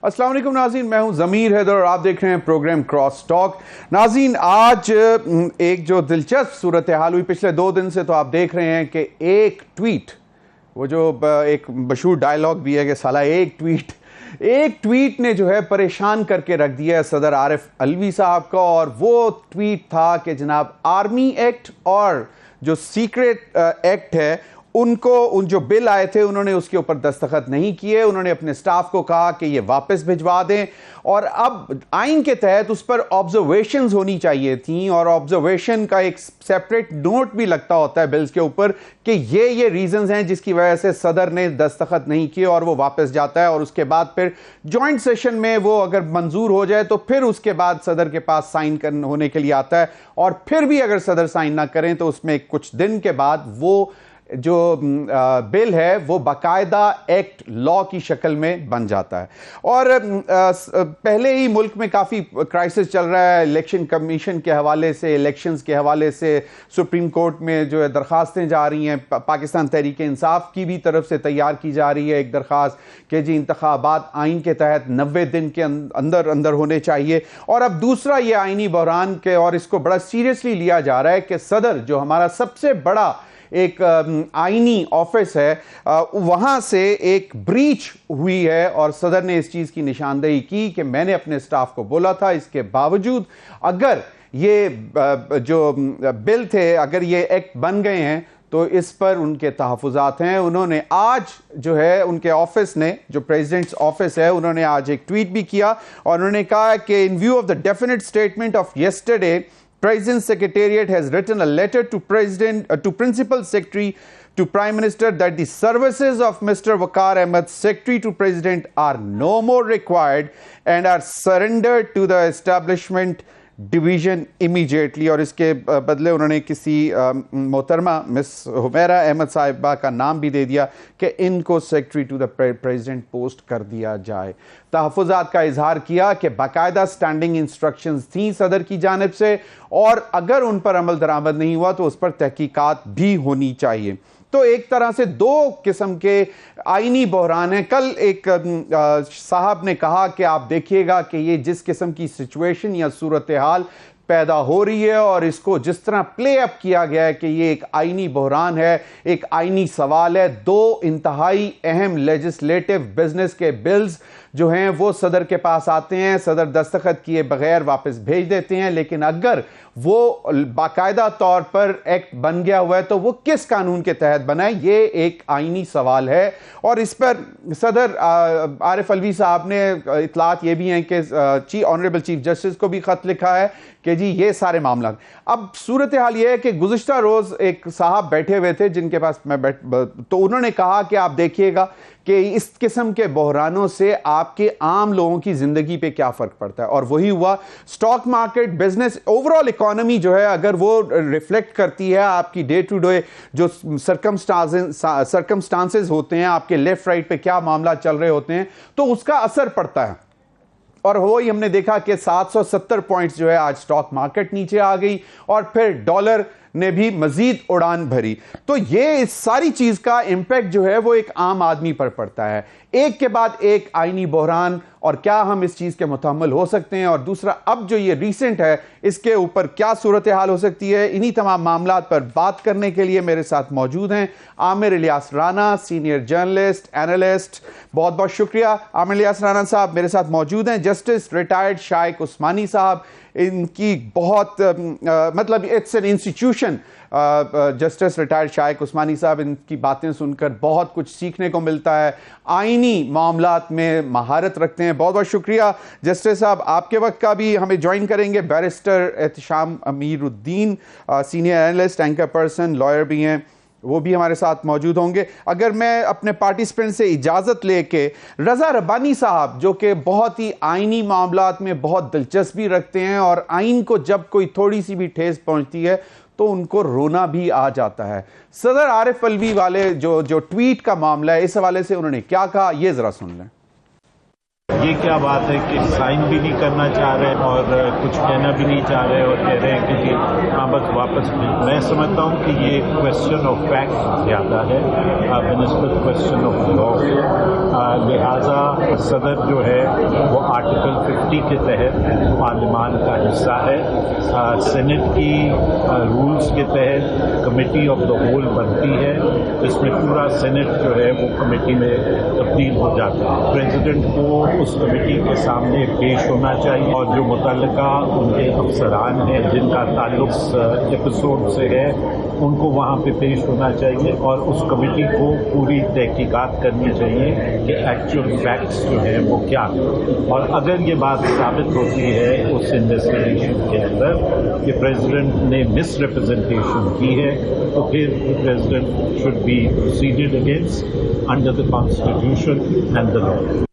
अस्सलाम वालेकुम नाज़रीन, मैं हूं ज़मीर हैदर और आप देख रहे हैं प्रोग्राम क्रॉस टॉक। नाज़रीन, आज एक जो दिलचस्प सूरत हाल हुई पिछले 2 दिन से, तो आप देख रहे हैं कि एक ट्वीट, वो जो एक मशहूर डायलॉग भी है कि साला एक ट्वीट ने जो है परेशान करके रख दिया है सदर आरिफ अलवी साहब का। और वो ट्वीट था कि जनाब आर्मी एक्ट और जो सीक्रेट एक्ट है उन जो बिल आए थे उन्होंने उसके ऊपर दस्तखत नहीं किए। उन्होंने अपने स्टाफ को कहा कि ये वापस भिजवा दें और अब आइन के तहत उस पर ऑब्जर्वेशंस होनी चाहिए थी और ऑब्जर्वेशन का एक सेपरेट नोट भी लगता होता है बिल्स के ऊपर कि ये रीजंस हैं जिसकी वजह से सदर ने दस्तखत नहीं किए और वो वापस जाता है। और उसके बाद फिर जॉइंट सेशन में वो अगर मंजूर हो जाए तो फिर उसके बाद सदर के पास साइन होने के लिए आता है और फिर भी अगर सदर साइन ना करें तो उसमें कुछ दिन के बाद वो जो बिल है वो बाकायदा एक्ट लॉ की शक्ल में बन जाता है। और पहले ही मुल्क में काफ़ी क्राइसिस चल रहा है इलेक्शन कमीशन के हवाले से, इलेक्शंस के हवाले से सुप्रीम कोर्ट में जो है दरखास्तें जा रही हैं। पाकिस्तान तहरीक इंसाफ की भी तरफ से तैयार की जा रही है एक दरखास्त कि जी इंतखाबात आइन के तहत 90 दिन के अंदर अंदर होने चाहिए। और अब दूसरा ये आइनी बहरान के, और इसको बड़ा सीरियसली लिया जा रहा है कि सदर जो हमारा सबसे बड़ा एक आईनी ऑफिस है वहां से एक ब्रीच हुई है और सदर ने इस चीज की निशानदेही की कि मैंने अपने स्टाफ को बोला था, इसके बावजूद अगर ये जो बिल थे अगर ये एक्ट बन गए हैं तो इस पर उनके तहफ़्फ़ुज़ात हैं। उन्होंने आज जो है उनके ऑफिस ने, जो प्रेसिडेंट्स ऑफिस है, उन्होंने आज एक ट्वीट भी किया और उन्होंने कहा कि इन view of the definite statement of yesterday, President's Secretariat has written a letter to Principal Secretary to Prime Minister that the services of Mr. Waqar Ahmed, Secretary to President, are no more required and are surrendered to the establishment division immediately. और इसके बदले उन्होंने किसी मोहतरमा miss Humaira Ahmad साहिबा का नाम भी दे दिया कि इनको secretary to the president post कर दिया जाए। तहफ़्फ़ुज़ात का इजहार किया कि बाकायदा स्टैंडिंग इंस्ट्रक्शंस थी सदर की जानिब से और अगर उन पर अमल दरामद नहीं हुआ तो उस पर तहकीकात भी होनी चाहिए। तो एक तरह से 2 किस्म के आईनी बहरान हैं। कल एक साहब ने कहा कि आप देखिएगा कि ये जिस किस्म की सिचुएशन या सूरत हाल पैदा हो रही है और इसको जिस तरह प्ले अप किया गया है कि ये एक आईनी बहरान है, एक आईनी सवाल है। 2 इंतहाई अहम लेजिस्लेटिव बिजनेस के बिल्स जो हैं वो सदर के पास आते हैं, सदर दस्तखत किए बगैर वापस भेज देते हैं। लेकिन अगर वो बाकायदा तौर पर एक्ट बन गया हुआ है तो वो किस कानून के तहत बना है, ये एक आईनी सवाल है। और इस पर सदर आरिफ अलवी साहब ने इतलात ये भी हैं कि ऑनरेबल चीफ जस्टिस को भी खत लिखा है कि जी ये सारे मामला। अब सूरत हाल ये है कि गुज़िश्ता रोज़ एक साहब बैठे हुए थे जिनके पास तो उन्होंने कहा कि आप देखिएगा कि इस किस्म के बहरानों से आपके आम लोगों की जिंदगी पे क्या फर्क पड़ता है। और वही हुआ, stock market, business, overall economy जो है अगर वो रिफ्लेक्ट करती है आपकी डे टू डे जो सर्कमस्टांसेस होते हैं, आपके लेफ्ट राइट पे क्या मामला चल रहे होते हैं, तो उसका असर पड़ता है। और वही हमने देखा कि 770 पॉइंट्स जो है आज स्टॉक मार्केट नीचे आ गई और फिर डॉलर ने भी मजीद उड़ान भरी। तो ये इस सारी चीज का इंपैक्ट जो है वो एक आम आदमी पर पड़ता है। एक के बाद एक आईनी बहरान, और क्या हम इस चीज के मुतहम्मिल हो सकते हैं, और दूसरा अब जो ये रिसेंट है इसके ऊपर क्या सूरत हाल हो सकती है। इन्हीं तमाम मामलात पर बात करने के लिए मेरे साथ मौजूद हैं Aamir Ilyas Rana, senior journalist, analyst. बहुत बहुत शुक्रिया आमिर इलियास राना साहब मेरे साथ मौजूद हैं। जस्टिस रिटायर्ड शाइक उस्मानी साहब, इनकी बहुत मतलब it's an institution, justice retired Shaikh Usmani sahab, इनकी बातें सुनकर बहुत कुछ सीखने को मिलता है, आईनी मामलात में महारत रखते हैं। बहुत बहुत शुक्रिया जस्टिस साहब। आपके वक्त का भी हमें ज्वाइन करेंगे barrister Ehtesham Amiruddin, senior analyst, anchor person, lawyer भी हैं, वो भी हमारे साथ मौजूद होंगे। अगर मैं अपने पार्टिसिपेंट से इजाज़त लेके, रज़ा रब्बानी साहब जो कि बहुत ही आइनी मामलात में बहुत दिलचस्पी रखते हैं और आइन को जब कोई थोड़ी सी भी ठेस पहुंचती है तो उनको रोना भी आ जाता है। सदर आरिफ अलवी वाले जो ट्वीट का मामला है, इस हवाले से उन्होंने क्या कहा, ये ज़रा सुन लें। ये क्या बात है कि साइन भी नहीं करना चाह रहे और कुछ कहना भी नहीं चाह रहे और कह रहे हैं कि हाँ बस वापस। मैं समझता हूँ कि ये क्वेश्चन ऑफ फैक्ट ज़्यादा है, क्वेश्चन ऑफ लॉ। लिहाजा सदर जो है वो आर्टिकल 50 के तहत पार्लियामान का हिस्सा है। सेनेट की रूल्स के तहत कमेटी ऑफ द होल बनती है, जिसमें पूरा सेनेट जो है वो कमेटी में तब्दील हो जाता है। प्रेसिडेंट को उस कमेटी के सामने पेश होना चाहिए और जो मुतल्लिका उनके अफसरान हैं जिनका ताल्लुक एपिसोड से है उनको वहाँ पे पेश होना चाहिए और उस कमेटी को पूरी तहकीकात करनी चाहिए कि एक्चुअल फैक्ट्स जो है वो क्या है। और अगर ये बात साबित होती है उस इन्वेस्टिगेशन के अंदर कि प्रेसिडेंट ने मिस रिप्रेजेंटेशन की है तो फिर president should be proceeded against under the constitution and the law.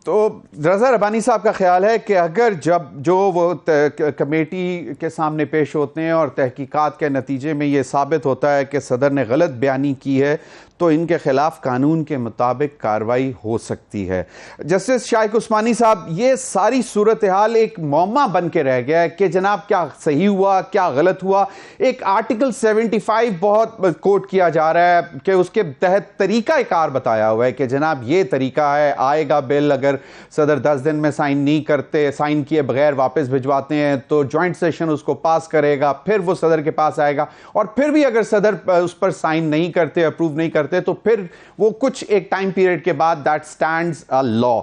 तो रज़ा रब्बानी साहब का ख्याल है कि अगर जब जो वो कमेटी के सामने पेश होते हैं और तहकीकात के नतीजे में ये साबित होता है कि सदर ने गलत बयानी की है तो इनके खिलाफ कानून के मुताबिक कार्रवाई हो सकती है। जस्टिस शाइक उस्मानी साहब, ये सारी सूरत हाल एक मौमा बन के रह गया है कि जनाब क्या सही हुआ क्या गलत हुआ। एक आर्टिकल 75 बहुत कोट किया जा रहा है कि उसके तहत तरीका कार बताया हुआ है कि जनाब ये तरीका है, आएगा बिल, अगर सदर 10 दिन में साइन नहीं करते, साइन किए बगैर वापस भिजवाते हैं तो जॉइंट सेशन उसको पास करेगा, फिर वो सदर के पास आएगा और फिर भी अगर सदर उस पर साइन नहीं करते, अप्रूव नहीं करते तो फिर वो कुछ एक टाइम पीरियड के बाद दैट स्टैंड्स अ लॉ।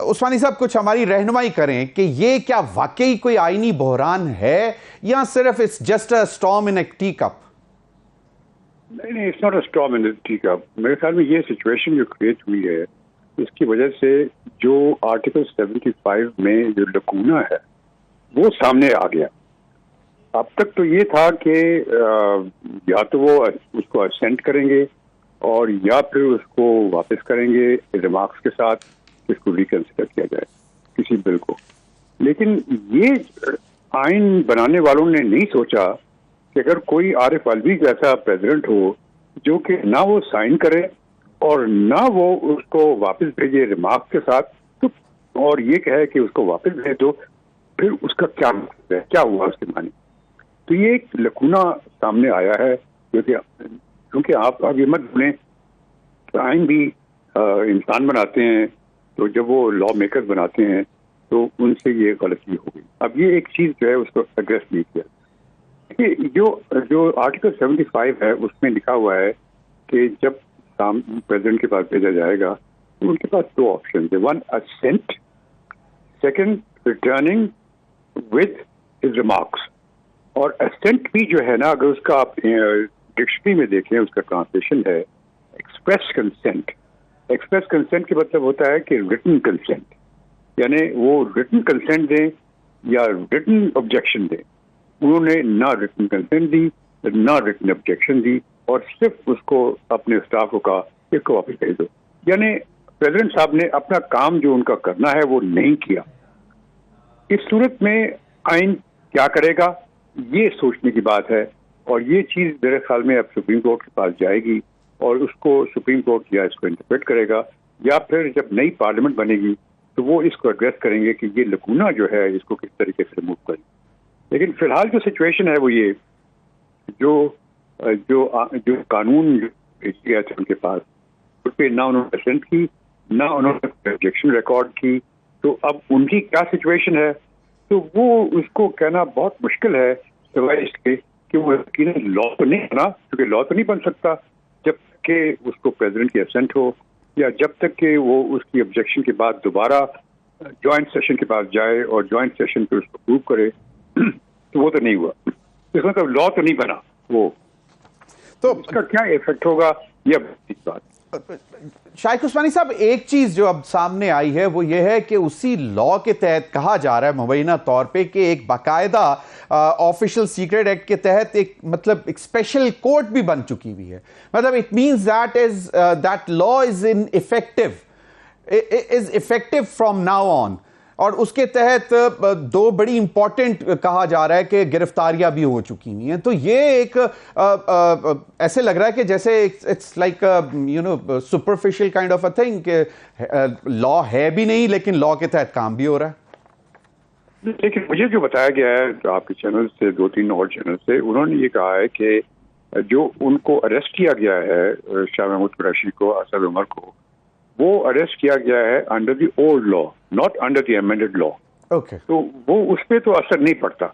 उस्मानी साहब कुछ हमारी रहनुमाई करें कि ये क्या वाकई कोई आईनी बहरान है या सिर्फ it's just a storm in a tea cup? नहीं, it's not a storm in a tea cup. मेरे ख्याल में ये सिचुएशन जो क्रिएट हुई है इसकी वजह से जो आर्टिकल 75 में जो लकूना है वो सामने आ गया। अब तक तो ये था कि या तो वो उसको असेंट करेंगे और या फिर उसको वापस करेंगे रिमार्क्स के साथ, इसको रिकंसिडर किया जाए किसी बिल को। लेकिन ये आइन बनाने वालों ने नहीं सोचा कि अगर कोई आरिफ अलवी जैसा प्रेसिडेंट हो जो कि ना वो साइन करे और ना वो उसको वापस भेजे रिमार्क्स के साथ, तो और ये कहे कि उसको वापस भेज दो, फिर उसका क्या मतलब है, क्या हुआ उसके माने। तो ये एक लकूना सामने आया है क्योंकि आप अब ये मत भूलें, आइन भी इंसान बनाते हैं, तो जब वो लॉ मेकर्स बनाते हैं तो उनसे ये गलती हो गई। अब ये एक चीज़ जो है उसको एड्रेस नहीं किया। जो आर्टिकल 75 है उसमें लिखा हुआ है कि जब प्रेसिडेंट के पास भेजा जाएगा तो उनके पास दो ऑप्शन है, one assent, second returning with his remarks. और असेंट भी जो है ना, अगर उसका आप डिक्शनरी में देखें उसका ट्रांसलेशन है एक्सप्रेस कंसेंट। एक्सप्रेस कंसेंट का मतलब होता है कि रिटन कंसेंट, यानी वो रिटन कंसेंट दें या रिटन ऑब्जेक्शन दें। उन्होंने ना रिटन कंसेंट दी ना रिटन ऑब्जेक्शन दी और सिर्फ उसको अपने स्टाफ को कहा इसको वापस भेज दो। यानी प्रेसिडेंट साहब ने अपना काम जो उनका करना है वो नहीं किया। इस सूरत में आइन क्या करेगा ये सोचने की बात है और ये चीज़ मेरे ख्याल में अब सुप्रीम कोर्ट के पास जाएगी और उसको सुप्रीम कोर्ट या इसको इंटरप्रेट करेगा या फिर जब नई पार्लियामेंट बनेगी तो वो इसको एड्रेस करेंगे कि ये लकूना जो है इसको किस तरीके से रिमूव करें। लेकिन फिलहाल जो सिचुएशन है वो ये जो कानून गया था उनके पास उस पर ना उन्होंने असेंट की ना उन्होंने ऑब्जेक्शन रिकॉर्ड की, तो अब उनकी क्या सिचुएशन है तो वो उसको कहना बहुत मुश्किल है सिवाय इसके कि वो लॉ तो नहीं बना, क्योंकि लॉ तो नहीं बन सकता जब तक कि उसको प्रेसिडेंट की असेंट हो या जब तक कि वो उसकी ऑब्जेक्शन के बाद दोबारा जॉइंट सेशन के पास जाए और जॉइंट सेशन पे उसको प्रूव करे तो वो तो नहीं हुआ। इसका मतलब लॉ तो नहीं बना, वो तो उसका क्या इफेक्ट होगा ये बात। शाइक उस्मानी साहब, एक चीज जो अब सामने आई है वो ये है कि उसी लॉ के तहत कहा जा रहा है मुबैना तौर पे कि एक बाकायदा ऑफिशियल सीक्रेट एक्ट के तहत एक स्पेशल कोर्ट भी बन चुकी हुई है। मतलब it means that law is effective from now on और उसके तहत दो बड़ी इंपॉर्टेंट कहा जा रहा है कि गिरफ्तारियां भी हो चुकी हुई हैं। तो ये एक ऐसे लग रहा है कि जैसे it's like superficial kind of a thing कि लॉ है भी नहीं लेकिन लॉ के तहत काम भी हो रहा है। लेकिन मुझे जो बताया गया है आपके चैनल से, 2-3 और चैनल से, उन्होंने ये कहा है कि जो उनको अरेस्ट किया गया है शाह महमूद कुरैशी को, असद उमर को, वो अरेस्ट किया गया है under the old law, not under the amended law. Okay, तो वो उस पर तो असर नहीं पड़ता।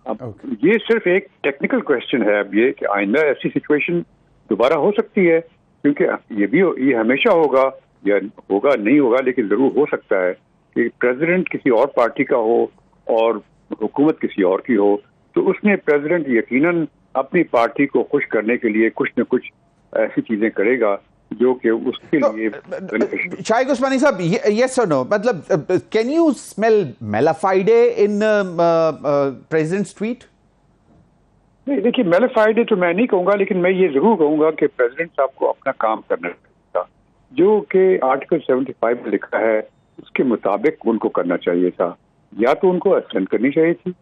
अब ये सिर्फ एक टेक्निकल क्वेश्चन है अब ये कि आइंदा ऐसी सिचुएशन दोबारा हो सकती है, क्योंकि ये हमेशा होगा या होगा नहीं होगा, लेकिन जरूर हो सकता है कि प्रेसिडेंट किसी और पार्टी का हो और हुकूमत किसी और की हो, तो उसमें प्रेसिडेंट यकीनन अपनी पार्टी को खुश करने के लिए कुछ न कुछ ऐसी चीजें करेगा जो कि उसके लिए। शाइक उस्मानी साहब, यस और नो, मतलब can you smell mala fide in president's tweet? नहीं, देखिए मेलाफाइडे तो मैं नहीं कहूंगा, लेकिन मैं ये जरूर कहूंगा कि प्रेसिडेंट साहब को अपना काम करना चाहिए था, जो कि आर्टिकल 75 में लिखा है उसके मुताबिक उनको करना चाहिए था। या तो उनको एक्सटेंड करनी चाहिए थी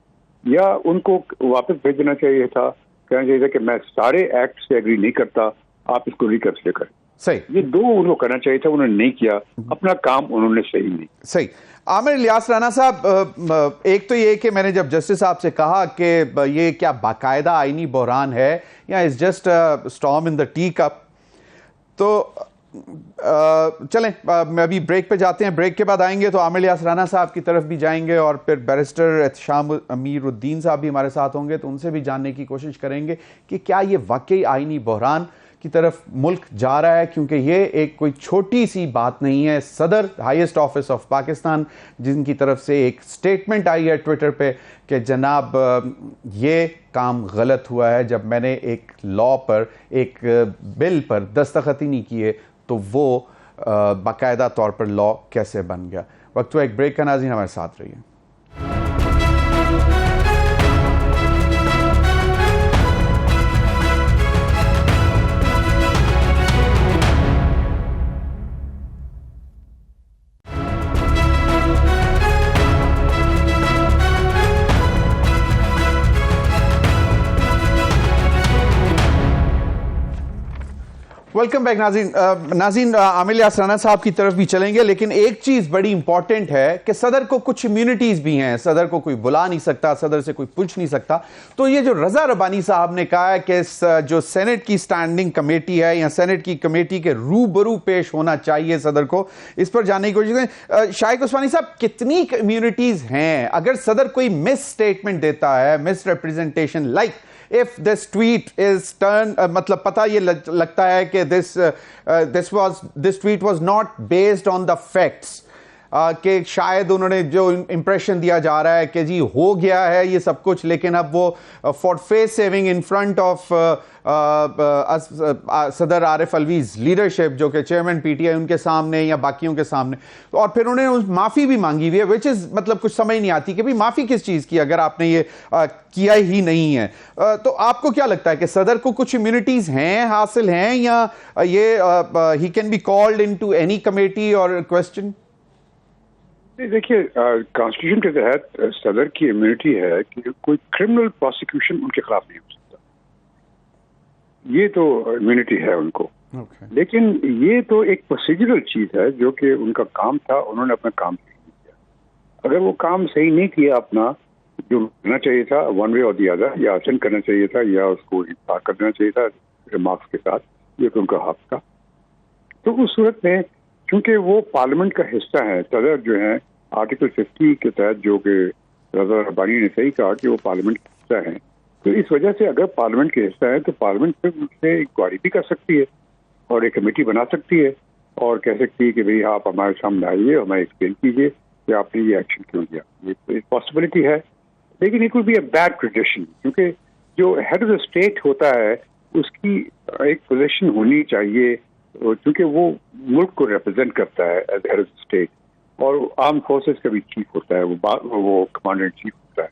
या उनको वापस भेज देना चाहिए था, कहना चाहिए था कि मैं सारे एक्ट से एग्री नहीं करता, आप इसको रिकंसिडर करें। सही, ये दो उनको करना चाहिए था, उन्होंने नहीं किया, अपना काम उन्होंने सही नहीं। सही। आमिर इलियास राणा साहब, एक तो ये कि मैंने जब जस्टिस साहब से कहा कि ये क्या बाकायदा आईनी बहरान है या is just storm in the tea cup, तो चलें मैं अभी ब्रेक पे जाते हैं। ब्रेक के बाद आएंगे तो आमिर इलियास राणा साहब की तरफ भी जाएंगे और फिर बैरिस्टर एहतशाम अमीरुद्दीन साहब भी हमारे साथ होंगे, तो उनसे भी जानने की कोशिश करेंगे कि क्या ये वाकई आईनी बहरान की तरफ मुल्क जा रहा है, क्योंकि ये एक कोई छोटी सी बात नहीं है। सदर हाईएस्ट ऑफिस ऑफ पाकिस्तान जिनकी तरफ से एक स्टेटमेंट आई है ट्विटर पे कि जनाब ये काम गलत हुआ है, जब मैंने एक लॉ पर, एक बिल पर दस्तखत ही नहीं किए तो वो बाकायदा तौर पर लॉ कैसे बन गया। वक्त हुआ एक ब्रेक का, नाज़रीन हमारे साथ रहिए। वेलकम बैक नाज़रीन, आमिर इलियास राणा साहब की तरफ भी चलेंगे, लेकिन एक चीज़ बड़ी इंपॉर्टेंट है कि सदर को कुछ इम्यूनिटीज़ भी हैं, सदर को कोई बुला नहीं सकता, सदर से कोई पूछ नहीं सकता। तो ये जो रज़ा रब्बानी साहब ने कहा है कि जो सेनेट की स्टैंडिंग कमेटी है या सेनेट की कमेटी के रूबरू पेश होना चाहिए सदर को, इस पर जानने की कोशिश करें। शाइक उस्मानी साहब, कितनी इम्यूनिटीज़ हैं? अगर सदर कोई मिस स्टेटमेंट देता है, miss representation, like if this tweet is turned, मतलब पता ये लगता है कि this tweet was not based on the facts, कि शायद उन्होंने जो इंप्रेशन दिया जा रहा है कि जी हो गया है ये सब कुछ, लेकिन अब वो for face saving in front of सदर आरिफ अलवीज लीडरशिप, जो कि चेयरमैन पीटीआई, उनके सामने या बाकियों के सामने, और फिर उन्होंने माफ़ी भी मांगी हुई है, विच इज़ मतलब कुछ समझ नहीं आती कि भाई माफ़ी किस चीज़ की अगर आपने ये किया ही नहीं है। तो आपको क्या लगता है कि सदर को कुछ इम्यूनिटीज़ हैं, हासिल हैं, या ये ही can be called into any committee और क्वेश्चन? देखिए, कॉन्स्टिट्यूशन के तहत सदर की इम्यूनिटी है कि कोई क्रिमिनल प्रोसिक्यूशन उनके खिलाफ नहीं हो सकता, ये तो इम्यूनिटी है उनको। लेकिन ये तो एक प्रोसीजरल चीज है जो कि उनका काम था, उन्होंने अपना काम सही नहीं किया। अगर वो काम सही नहीं किया अपना, जो करना चाहिए था वन वे और दी अदर, या अटेंड करना चाहिए था या उसको इफ्तार कर देना चाहिए था रिमार्क्स के साथ, ये तो उनका हक था। तो उस सूरत में क्योंकि वो पार्लियामेंट का हिस्सा है, सदर जो है आर्टिकल 50 के तहत, जो कि रज़ा रब्बानी ने सही कहा कि वो पार्लियामेंट का हिस्सा है, तो इस वजह से अगर पार्लियामेंट के हिस्सा है तो पार्लियामेंट फिर उससे इंक्वायरी भी कर सकती है और एक कमेटी बना सकती है और कह सकती है कि भाई आप हमारे सामने आइए, हमें एक्सप्लेन कीजिए कि आपने ये एक्शन क्यों लिया। ये पॉसिबिलिटी है, लेकिन it will be a bad tradition, क्योंकि जो हेड ऑफ द स्टेट होता है उसकी एक पोजीशन होनी चाहिए, क्योंकि वो मुल्क को रिप्रेजेंट करता है as head of the state, और आर्म फोर्सेस का भी चीफ होता है, वो कमांडर इन चीफ होता है।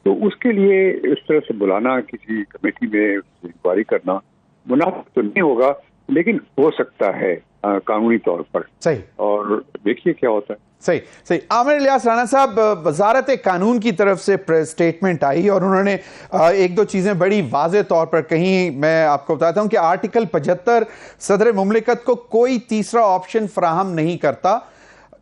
तो उसके लिए इस तरह से बुलाना, किसी कमेटी में इंक्वायरी करना मुनासिब तो नहीं होगा, लेकिन हो सकता है कानूनी तौर पर। सही, और देखिए क्या होता है। सही सही। आमिर इलियास राणा साहब, वजारत कानून की तरफ से स्टेटमेंट आई और उन्होंने एक दो चीज़ें बड़ी वाज़े तौर पर कहीं, मैं आपको बताता हूं कि आर्टिकल 75 सदर मुमलिकत को कोई तीसरा ऑप्शन फराहम नहीं करता।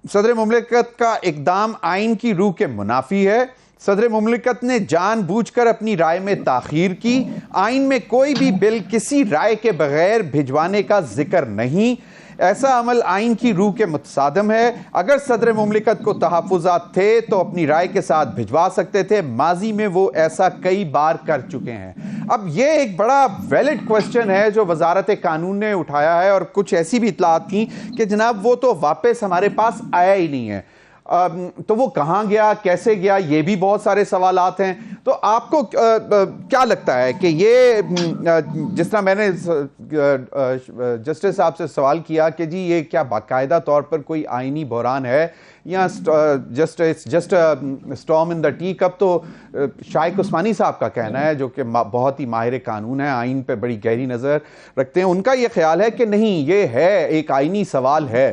सदर मुमलिकत का इकदाम आइन की रूह के मुनाफी है। सदर मुमलिकत ने जानबूझकर अपनी राय में ताखीर की। आइन में कोई भी बिल किसी राय के बगैर भिजवाने का जिक्र नहीं। ऐसा अमल आइन की रूह के मुतसादम है। अगर सदर मुमलिकत को तहफ़्फ़ुज़ात थे तो अपनी राय के साथ भिजवा सकते थे। माजी में वो ऐसा कई बार कर चुके हैं। अब ये एक बड़ा वैलिड क्वेश्चन है जो वजारत कानून ने उठाया है, और कुछ ऐसी भी इतलात थी कि जनाब वो तो वापस हमारे पास आया ही नहीं है। तो वो कहाँ गया, कैसे गया, ये भी बहुत सारे सवालात हैं। तो आपको क्या लगता है कि ये, जिस तरह मैंने जस्टिस साहब से सवाल किया कि जी ये क्या बाकायदा तौर पर कोई आईनी बहरान है या just storm in the tea cup, तो शाइक उस्मानी साहब का कहना है, जो कि बहुत ही माहिर कानून है, आइन पे बड़ी गहरी नज़र रखते हैं, उनका ये ख्याल है कि नहीं, ये है एक आईनी सवाल है।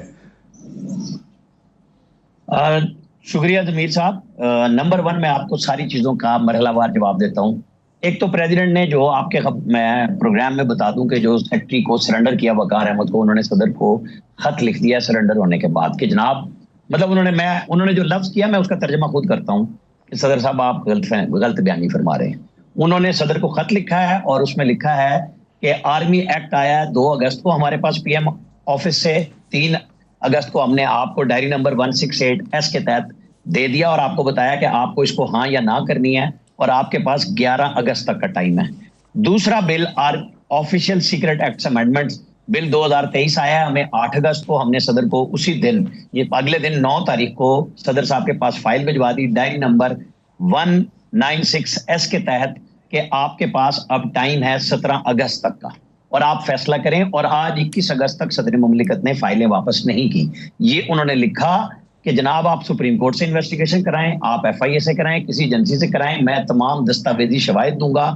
शुक्रिया जमीर साहब। नंबर 1 मैं आपको सारी चीजों का मरहलावार जवाब देता हूं। एक तो प्रेसिडेंट ने जो आपके मैं प्रोग्राम में बता दूं कि जो सेक्रेटरी को सरेंडर किया वकार अहमद को, उन्होंने सदर को खत लिख दिया सरेंडर होने के बाद कि जनाब, मतलब उन्होंने जो लफ्ज किया मैं उसका तर्जमा खुद करता हूं कि सदर साहब आप गलत बयानी फरमा रहे हैं। उन्होंने सदर को खत लिखा है और उसमें लिखा है कि आर्मी एक्ट आया 2 अगस्त को हमारे पास पीएम ऑफिस से, 3 अगस्त को हमने आपको डायरी नंबर 168S के तहत दे दिया और आपको बताया कि आपको इसको हाँ या ना करनी है, और आपके पास 11 अगस्त तक का टाइम है। दूसरा bill official secret act amendment bill 2023 आया है। हमें 8 अगस्त को हमने सदर को उसी दिन, ये अगले दिन 9 तारीख को सदर साहब के पास फाइल भिजवा दी डायरी नंबर 196S के तहत कि आपके पास अब टाइम है 17 अगस्त तक का और आप फैसला करें। और आज 21 अगस्त तक सदर मुमलिकत ने फाइलें वापस नहीं की। ये उन्होंने लिखा कि जनाब आप सुप्रीम कोर्ट से इन्वेस्टिगेशन कराएं, आप FIA से कराएं, किसी एजेंसी से कराएं, मैं तमाम दस्तावेजी शवाहिद दूंगा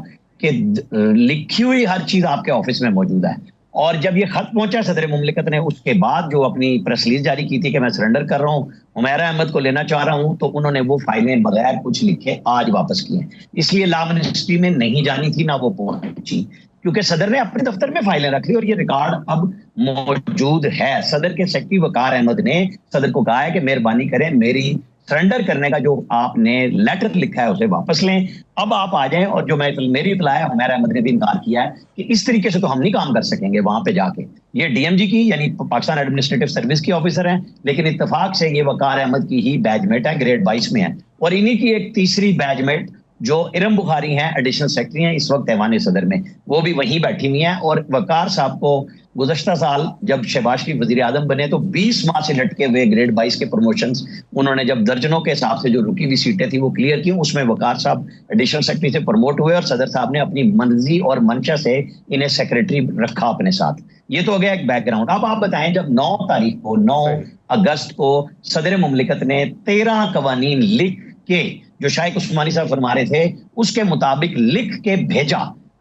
कि लिखी हुई हर चीज आपके ऑफिस में मौजूद है। और जब ये खत पहुंचा सदर मुमलिकत ने उसके बाद जो अपनी प्रेस रिलीज जारी की थी कि मैं सरेंडर कर रहा हूं, हुमैरा अहमद को लेना चाह रहा हूं, तो उन्होंने वो फाइलें बगैर कुछ लिखे आज वापस की हैं। इसलिए लॉ मिनिस्ट्री में नहीं जानी थी, ना वो पहुंची, क्योंकि सदर ने अपने दफ्तर में फाइलें रख ली और ये रिकॉर्ड अब मौजूद है। सदर के सेक्रेटरी वकार अहमद ने सदर को कहा है कि मेहरबानी करें, मेरी सरेंडर करने का जो आपने लेटर लिखा है उसे वापस लें, अब आप आ जाएं। और जो मेरी इतला है, हुमैरा अहमद ने भी इनकार किया है कि इस तरीके से तो हम नहीं काम कर सकेंगे वहां पे जाके। ये DMG की यानी पाकिस्तान एडमिनिस्ट्रेटिव सर्विस की ऑफिसर हैं, लेकिन इत्तेफाक से ये वकार अहमद की ही बैचमेट है, ग्रेड 22 में है। और इन्हीं की एक तीसरी बैचमेट जो इरम बुखारी हैं, एडिशनल सेक्रेटरी हैं, इस वक्त ऐवान सदर में, वो भी वहीं बैठी हुई हैं। और वकार साहब को गुज़श्ता साल जब शहबाज शरीफ वज़ीर आज़म बने तो 20 माह से लटके हुए ग्रेड 22 के प्रमोशंस उन्होंने जब दर्जनों के हिसाब से जो रुकी हुई सीटें थी वो क्लियर की, उसमें वकार साहब एडिशनल सेक्रेटरी से प्रमोट हुए और सदर साहब ने अपनी मर्जी और मंशा से इन्हें सेक्रेटरी रखा अपने साथ। ये तो हो गया एक बैकग्राउंड। अब आप बताएं, जब 9 तारीख को 9 अगस्त को सदर मुमलिकत ने 13 कवानीन लिख के, जो शाइक उस्मानी साहब फरमा रहे थे, उसके मुताबिक लिख के भेजा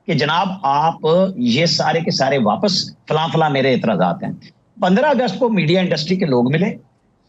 कि जनाब आप ये सारे के सारे वापस फला मेरे एतराजात हैं। 15 अगस्त को मीडिया इंडस्ट्री के लोग मिले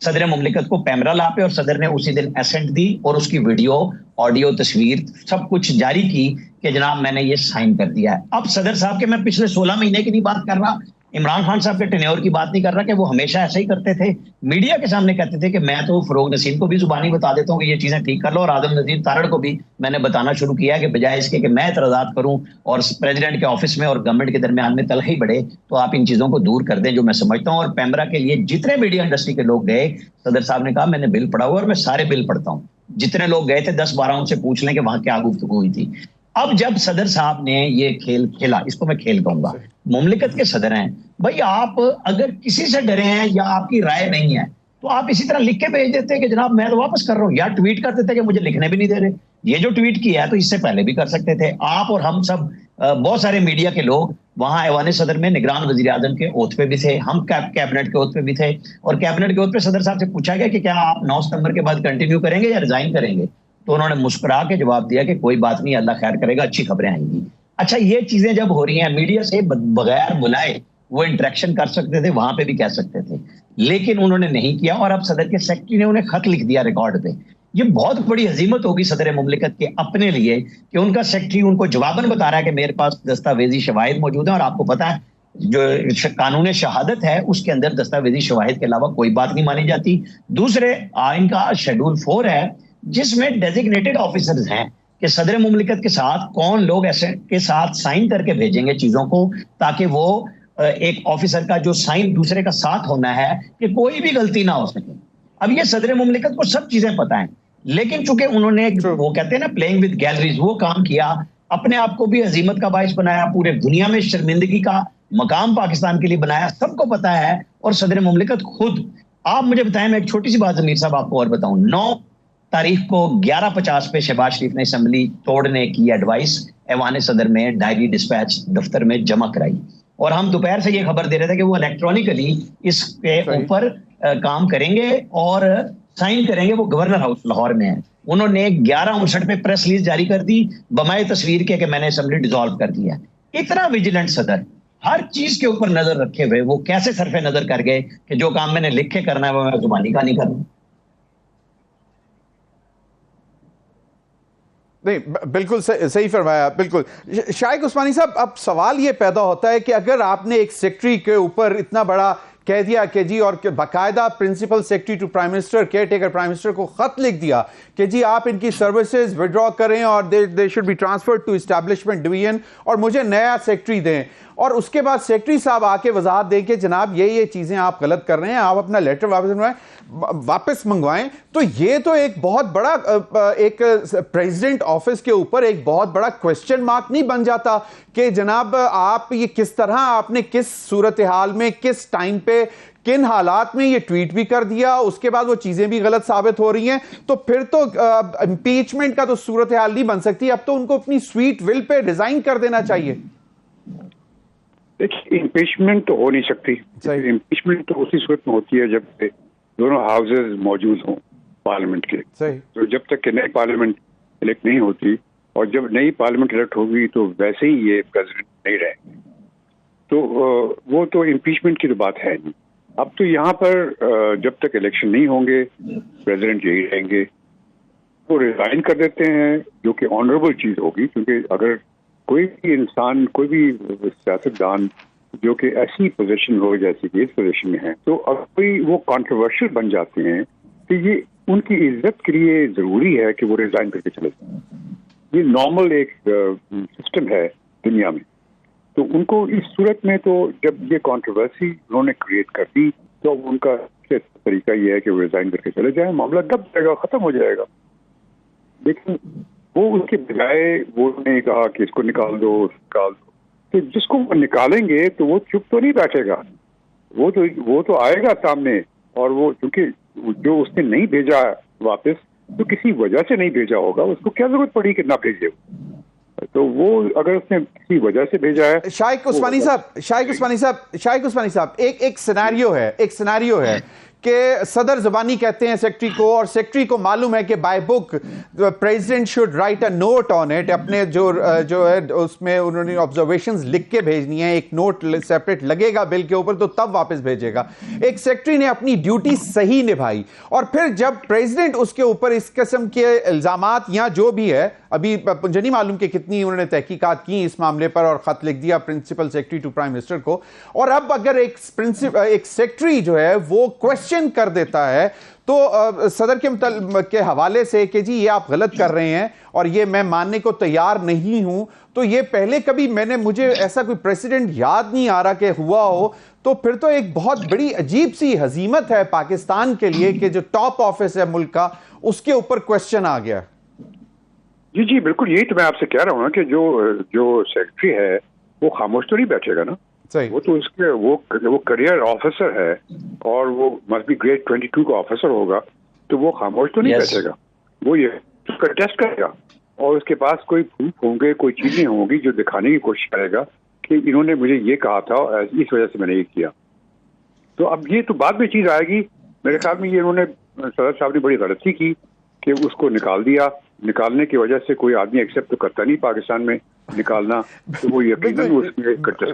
सदर मुमलिकत को पैमरा ला पे और सदर ने उसी दिन एसेंट दी और उसकी वीडियो, ऑडियो, तस्वीर सब कुछ जारी की कि जनाब मैंने ये साइन कर दिया है। अब सदर साहब के मैं पिछले 16 महीने की नहीं बात कर रहा, इमरान खान साहब के टेन्योर की बात नहीं कर रहा कि वो हमेशा ऐसा ही करते थे। मीडिया के सामने कहते थे कि मैं तो फरोग नसीम को भी जुबानी बता देता हूँ कि ये चीजें ठीक कर लो, और आदम नजीर तारड़ को भी मैंने बताना शुरू किया है कि बजाय इसके कि मैं एतराजात करूं और प्रेसिडेंट के ऑफिस में और गवर्नमेंट के दरमियान में तलखी बढ़े, तो आप इन चीजों को दूर कर दें, जो मैं समझता हूँ। और पैमरा के लिए जितने मीडिया इंडस्ट्री के लोग गए, सदर साहब ने कहा मैंने बिल पढ़ा हुआ और मैं सारे बिल पढ़ता हूँ। जितने लोग गए थे 10-12 उनसे पूछ लें कि वहां क्या गुफ्तगू हुई थी। अब जब सदर साहब ने ये खेल खेला, इसको मैं खेल कहूंगा, मुमलिकत के सदर हैं भाई, आप अगर किसी से डरे हैं या आपकी राय नहीं है तो आप इसी तरह लिख के भेज देते कि जनाब मैं तो वापस कर रहा हूं, या ट्वीट कर देते कि मुझे लिखने भी नहीं दे रहे। ये जो ट्वीट किया है तो इससे पहले भी कर सकते थे आप और हम सब। बहुत सारे मीडिया के लोग वहां ऐवान सदर में निगरान वजीर आजम के ओथ पे भी थे, हम कैबिनेट के ओथ पे भी थे, और कैबिनेट के ओथ पे सदर साहब से पूछा गया कि क्या आप 9 सितंबर के बाद कंटिन्यू करेंगे या रिजाइन करेंगे, तो उन्होंने मुस्कुरा के जवाब दिया कि कोई बात नहीं, अल्लाह खैर करेगा, अच्छी खबरें आएंगी। अच्छा, ये चीजें जब हो रही हैं, मीडिया से बगैर बुलाए वो इंटरेक्शन कर सकते थे, वहां पे भी कह सकते थे, लेकिन उन्होंने नहीं किया। और अब सदर के सेक्रेटरी ने उन्हें खत लिख दिया रिकॉर्ड पे। ये बहुत बड़ी हजीमत होगी सदर मुमलिकत के अपने लिए कि उनका सेक्रेटरी उनको जवाबन बता रहा है कि मेरे पास दस्तावेजी शवाहिद मौजूद है, और आपको पता है जो कानून शहादत है उसके अंदर दस्तावेजी शवाहिद के अलावा कोई बात नहीं मानी जाती। दूसरे आइन का शेड्यूल 4 है जिसमें डेजिग्नेटेड ऑफिसर्स हैं कि सदर मुमलिकत के साथ कौन लोग ऐसे के साथ साइन करके भेजेंगे चीजों को, ताकि वो एक ऑफिसर का जो साइन दूसरे का साथ होना है कि कोई भी गलती ना हो सके। अब ये सदर मुमलिकत को सब चीजें पता है, लेकिन चूंकि उन्होंने वो कहते हैं ना प्लेइंग विद गैलरीज, वो काम किया, अपने आप को भी अजीमत का बाइस बनाया, पूरे दुनिया में शर्मिंदगी का मकाम पाकिस्तान के लिए बनाया, सबको पता है। और सदर मुमलिकत खुद, आप मुझे बताएं, मैं एक छोटी सी बात जमीर साहब आपको और बताऊं, 9 तारीख को 11:50 पे शहबाज शरीफ ने असेंबली तोड़ने की एडवाइस ऐवान सदर में डायरी डिस्पैच दफ्तर में जमा कराई, और हम दोपहर से ये खबर दे रहे थे कि वो इलेक्ट्रॉनिकली इसके ऊपर काम करेंगे और साइन करेंगे। वो गवर्नर हाउस लाहौर में है। उन्होंने 11:59 पे प्रेस रिलीज जारी कर दी बमाए तस्वीर के कि मैंने असेंबली डिसॉल्व कर दिया। इतना विजिलेंट सदर, हर चीज के ऊपर नजर रखे हुए, वो कैसे सरफे नजर कर गए कि जो काम मैंने लिख के करना है वो मैं जुबानी का नहीं करूं। नहीं, बिल्कुल सही फरमाया, बिल्कुल। शाइक उस्मानी साहब, अब सवाल ये पैदा होता है कि अगर आपने एक सेक्रेटरी के ऊपर इतना बड़ा कह दिया कि जी, और बाकायदा principal secretary to prime minister, caretaker prime minister को खत लिख दिया कि जी आप इनकी सर्विसेज विड्रॉ करें और they should be transferred to establishment division और मुझे नया सेक्रेटरी दें, और उसके बाद सेक्रेटरी साहब आके वजाहत दें कि जनाब ये चीजें आप गलत कर रहे हैं, आप अपना लेटर वापस मंगवाएं, तो ये तो एक बहुत बड़ा एक प्रेसिडेंट ऑफिस के ऊपर एक बहुत बड़ा क्वेश्चन मार्क नहीं बन जाता कि जनाब आप ये किस तरह, आपने किस सूरत हाल में, किस टाइम पे, किन हालात में ये ट्वीट भी कर दिया, उसके बाद वो चीजें भी गलत साबित हो रही हैं, तो फिर तो इंपीचमेंट का तो सूरत हाल नहीं बन सकती। अब तो उनको अपनी स्वीट विल पे रिजाइन कर देना चाहिए। देखिए, इम्पीचमेंट तो हो नहीं सकती। इम्पीचमेंट तो उसी सूरत में होती है जब दोनों हाउसेज मौजूद हों पार्लियामेंट के। तो जब तक कि नई पार्लियामेंट इलेक्ट नहीं होती, और जब नई पार्लियामेंट इलेक्ट होगी तो वैसे ही ये प्रेसिडेंट नहीं रहेंगे, तो वो तो इम्पीचमेंट की तो बात है नहीं। अब तो यहाँ पर जब तक इलेक्शन नहीं होंगे प्रेसिडेंट यही रहेंगे, वो रिजाइन कर देते हैं, जो कि ऑनरेबल चीज होगी, क्योंकि अगर कोई भी इंसान, कोई भी सियासतदान जो कि ऐसी पोजीशन हो जैसे कि इस पोजीशन में है, तो अब कोई वो कंट्रोवर्शियल बन जाते हैं, तो ये उनकी इज्जत के लिए जरूरी है कि वो रिजाइन करके चले जाए। ये नॉर्मल एक सिस्टम है दुनिया में। तो उनको इस सूरत में, तो जब ये कंट्रोवर्सी उन्होंने क्रिएट कर दी, तो उनका तरीका ये है कि वो रिजाइन करके चले जाए, मामला दब जाएगा, खत्म हो जाएगा। लेकिन वो उसके बजाय वो ने कहा कि इसको निकाल दो, निकाल दो, तो जिसको वो निकालेंगे तो वो चुप तो नहीं बैठेगा, वो तो आएगा सामने, और वो क्योंकि जो उसने नहीं भेजा वापस, तो किसी वजह से नहीं भेजा होगा, उसको क्या जरूरत पड़ी कि ना भेजे, तो वो अगर उसने किसी वजह से भेजा है। शाइक उस्मानी साहब, एक सिनेरियो है कि सदर ज़बानी कहते हैं सेक्रेटरी को, और सेक्रेटरी को मालूम है कि by book president should write a note on it, अपने जो है उसमें उन्होंने ऑब्जर्वेशंस लिख के भेजनी है, एक नोट सेपरेट लगेगा बिल के ऊपर, तो तब वापस भेजेगा। एक सेक्रेटरी ने अपनी ड्यूटी सही निभाई, और फिर जब प्रेसिडेंट उसके ऊपर इस किस्म के इल्जामात या जो भी है, अभी मुझे नहीं मालूम कि कितनी उन्होंने तहकीकात की इस मामले पर और खत लिख दिया principal secretary to prime minister को, और अब अगर एक सेक्रेटरी जो है वो क्वेश्चन कर देता है तो सदर के हवाले से कि जी ये आप गलत कर रहे हैं और ये मैं मानने को तैयार नहीं हूं, तो ये पहले कभी मुझे ऐसा कोई प्रेसिडेंट याद नहीं आ रहा कि हुआ हो, तो फिर तो एक बहुत बड़ी अजीब सी हजीमत है पाकिस्तान के लिए कि जो टॉप ऑफिस है मुल्क का, उसके ऊपर क्वेश्चन आ गया। जी बिल्कुल, यही तो मैं आपसे कह रहा हूँ ना कि जो सेक्रेटरी है वो खामोश तो नहीं बैठेगा ना। सही। वो तो उसके वो करियर ऑफिसर है, और वो मस्ट बी ग्रेड 22 का ऑफिसर होगा, तो वो खामोश तो नहीं बैठेगा, वो ये उसका टेस्ट करेगा, और उसके पास कोई प्रूफ होंगे, कोई चीजें होंगी जो दिखाने की कोशिश करेगा कि इन्होंने मुझे ये कहा था, इस वजह से मैंने ये किया। तो अब ये तो बाद में चीज आएगी। मेरे ख्याल में ये इन्होंने, सदर साहब ने बड़ी गलती की कि उसको निकाल दिया। निकालने की वजह से कोई आदमी एक्सेप्ट तो करता नहीं पाकिस्तान में निकालना, तो वो यकीनन उसमें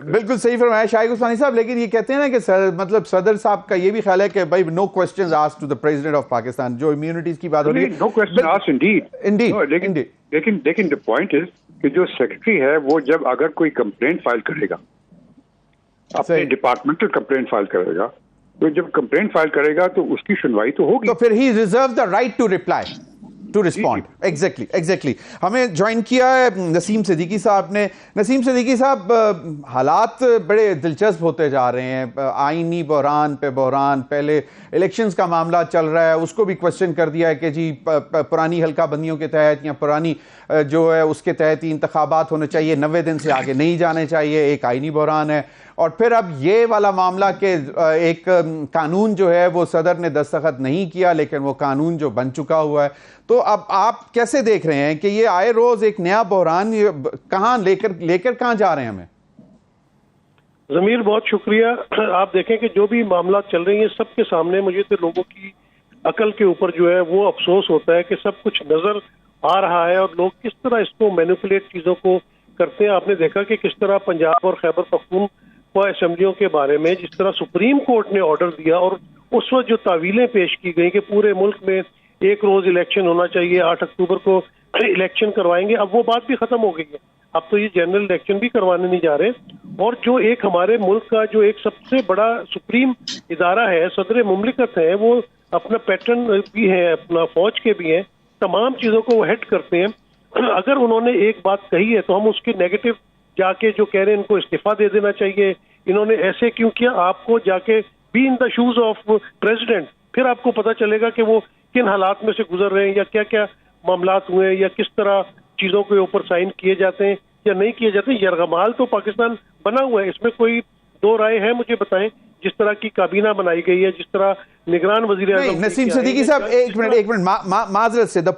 बिल्कुल सही फरमाया शाइक उस्मानी साहब। लेकिन ये कहते हैं ना कि मतलब सदर साहब का ये भी ख्याल है कि भाई no questions asked to the president of Pakistan, जो इम्यूनिटीज की बात हो रही है, नो क्वेश्चन आस्क्ड इंडीड। लेकिन द पॉइंट इज कि जो सेक्रेटरी है वो जब अगर कोई कंप्लेंट फाइल करेगा, अपने डिपार्टमेंटल कंप्लेंट फाइल करेगा, तो जब कंप्लेंट फाइल करेगा तो उसकी सुनवाई तो होगी, तो फिर he reserve the right to reply to respond. Exactly हमें ज्वाइन किया है नसीम सिद्दीकी साहब ने। नसीम सिद्दीकी साहब, हालात बड़े दिलचस्प होते जा रहे हैं, आईनी बहरान पे बहरान। पहले इलेक्शंस का मामला चल रहा है, उसको भी क्वेश्चन कर दिया है कि जी पुरानी हल्का बंदियों के तहत या पुरानी जो है उसके तहत ही इंतखाबात होने चाहिए, 90 दिन से आगे नहीं जाने चाहिए, एक आईनी बहरान है। और फिर अब ये वाला मामला के एक कानून जो है वो सदर ने दस्तखत नहीं किया, लेकिन वो कानून जो बन चुका हुआ है। तो अब आप कैसे देख रहे हैं कि ये आए रोज एक नया बहरान कहां लेकर कहां जा रहे हैं हमें? जमीर, बहुत शुक्रिया। आप देखें कि जो भी मामला चल रहे हैं सबके सामने मुझे तो लोगों की अकल के ऊपर जो है वो अफसोस होता है कि सब कुछ नजर आ रहा है और लोग किस तरह इसको मैनिपुलेट चीजों को करते हैं। आपने देखा कि किस तरह पंजाब और खैबर पख्तूनख्वा असेंबलियों के बारे में जिस तरह सुप्रीम कोर्ट ने ऑर्डर दिया और उस वक्त जो तावीलें पेश की गई कि पूरे मुल्क में एक रोज इलेक्शन होना चाहिए, 8 अक्टूबर को इलेक्शन करवाएंगे, अब वो बात भी खत्म हो गई है। अब तो ये जनरल इलेक्शन भी करवाने नहीं जा रहे। और जो एक हमारे मुल्क का जो एक सबसे बड़ा सुप्रीम इदारा है, सदर मुमलिकत है, वो अपना पैटर्न भी है, अपना फौज के भी हैं, तमाम चीजों को वो हेड करते हैं। अगर उन्होंने एक बात कही है तो हम उसके नेगेटिव जाके जो कह रहे हैं इनको इस्तीफा दे देना चाहिए, इन्होंने ऐसे क्यों किया, आपको जाके be in the shoes of president, फिर आपको पता चलेगा कि वो किन हालात में से गुजर रहे हैं या क्या क्या मामलात हुए हैं या किस तरह चीजों के ऊपर साइन किए जाते हैं या नहीं किए जाते। यरगमाल तो पाकिस्तान बना हुआ है, इसमें कोई दो राय है, मुझे बताएं। जिस तरह की काबीना बनाई गई है, जिस तरह निगरान वजीर आज़म। नसीम सिद्दीकी साहब, एक मिनट माजरत से, द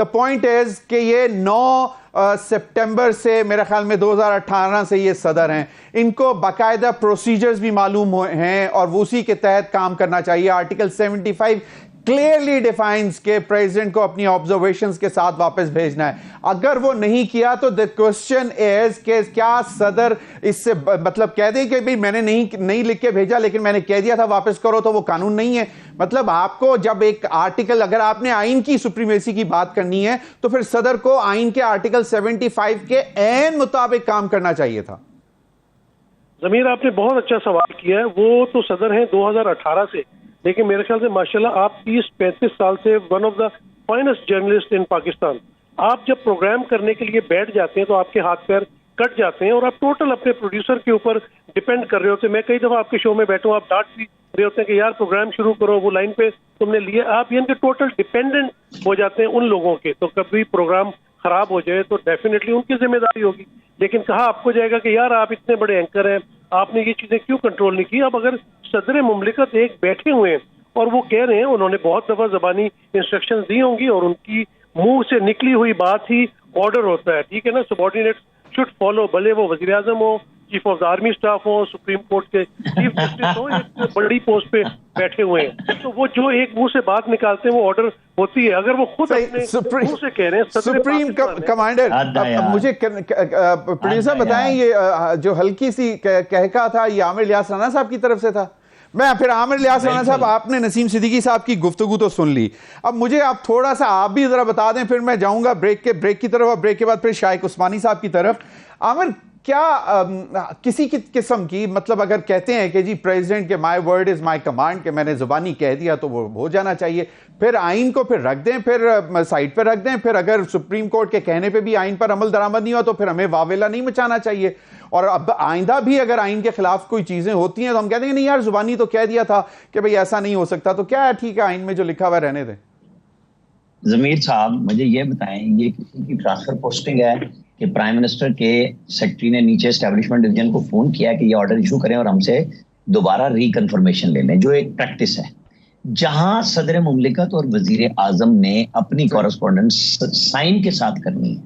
पॉइंट इज कि ये 9 सितंबर से मेरे ख्याल में 2018 से ये सदर हैं, इनको बाकायदा प्रोसीजर्स भी मालूम हैं और वो उसी के तहत काम करना चाहिए। आर्टिकल 75 क्लियरली डिफाइंस के प्रेसिडेंट को अपनी ऑब्जर्वेशंस के साथ वापस भेजना है। अगर वो नहीं किया तो द क्वेश्चन इज कि क्या सदर इससे मतलब कह दे कि भाई मैंने नहीं लिख के भेजा लेकिन मैंने कह दिया था वापस करो, तो वो कानून नहीं है। मतलब आपको जब एक आर्टिकल, अगर आपने आइन की सुप्रीमेसी की बात करनी है तो फिर सदर को आइन के आर्टिकल 75 के ऐन मुताबिक काम करना चाहिए था। जमीर, आपने बहुत अच्छा सवाल किया है। वो तो सदर हैं 2018 से, लेकिन मेरे ख्याल से माशाल्लाह आप 30-35 साल से one of the finest journalist इन पाकिस्तान। आप जब प्रोग्राम करने के लिए बैठ जाते हैं तो आपके हाथ पैर कट जाते हैं और आप टोटल अपने प्रोड्यूसर के ऊपर डिपेंड कर रहे होते हैं। मैं कई दफा आपके शो में बैठूं, आप डांट भी रहे होते हैं कि यार प्रोग्राम शुरू करो, वो लाइन पे तुमने लिए। आप यानी कि टोटल डिपेंडेंट हो जाते हैं उन लोगों के। तो कभी प्रोग्राम खराब हो जाए तो डेफिनेटली उनकी जिम्मेदारी होगी, लेकिन कहा आपको जाएगा कि यार आप इतने बड़े एंकर हैं, आपने ये चीजें क्यों कंट्रोल नहीं की। अब अगर सदर मुमलिकत एक बैठे हुए हैं और वो कह रहे हैं, उन्होंने बहुत दफा जबानी इंस्ट्रक्शंस दी होंगी और उनकी मुंह से निकली हुई बात ही ऑर्डर होता है, ठीक है ना। सबॉर्डिनेट्स शुड फॉलो, भले वो वजीर आजम हो, chief of the army staff हो, सुप्रीम कोर्ट के चीफ जस्टिस हो, एक बड़ी पोस्ट पे बैठे हुए हैं, तो वो जो एक मुंह से बात निकालते हैं वो ऑर्डर होती है। अगर वो खुद अपने मुंह से कह रहे हैं सुप्रीम कमांडर, मुझे प्रोड्यूसर बताएं, ये जो हल्की सी कहका था ये आमिर इलियास राना साहब की तरफ से था। मैं फिर आमिर इलियास राना साहब, आपने नसीम सिद्दीकी साहब की गुफ्तगू तो सुन ली, अब मुझे आप थोड़ा सा आप भी जरा बता दें, फिर मैं जाऊंगा ब्रेक की तरफ और ब्रेक के बाद फिर शाइक उस्मानी साहब की तरफ। आमिर, क्या किसी की किस्म की, मतलब अगर कहते हैं कि जी प्रेसिडेंट के my word is my command, कि मैंने जुबानी कह दिया तो वो हो जाना चाहिए, फिर आइन को फिर रख दें, फिर साइड पर रख दें, फिर अगर सुप्रीम कोर्ट के कहने पे भी आइन पर अमल दरामद नहीं हुआ तो फिर हमें वावेला नहीं मचाना चाहिए। और अब आइंदा भी अगर आइन के खिलाफ कोई चीजें होती हैं तो हम कहते हैं नहीं यार जुबानी तो कह दिया था कि भाई ऐसा नहीं हो सकता, तो क्या है, ठीक है आइन में जो लिखा हुआ रहने दें। जमीर साहब, मुझे ये बताएं, ये किसी की ट्रांसफर पोस्टिंग है कि प्राइम मिनिस्टर के सेक्रेटरी ने नीचे एस्टेब्लिशमेंट डिवीजन को फोन किया कि ये ऑर्डर इशू करें और हमसे दोबारा रिकन्फर्मेशन ले लें, जो एक प्रैक्टिस है जहां सदर मुमलिकत और वजीर आजम ने अपनी कॉरेस्पॉन्डेंस साइन के साथ करनी है,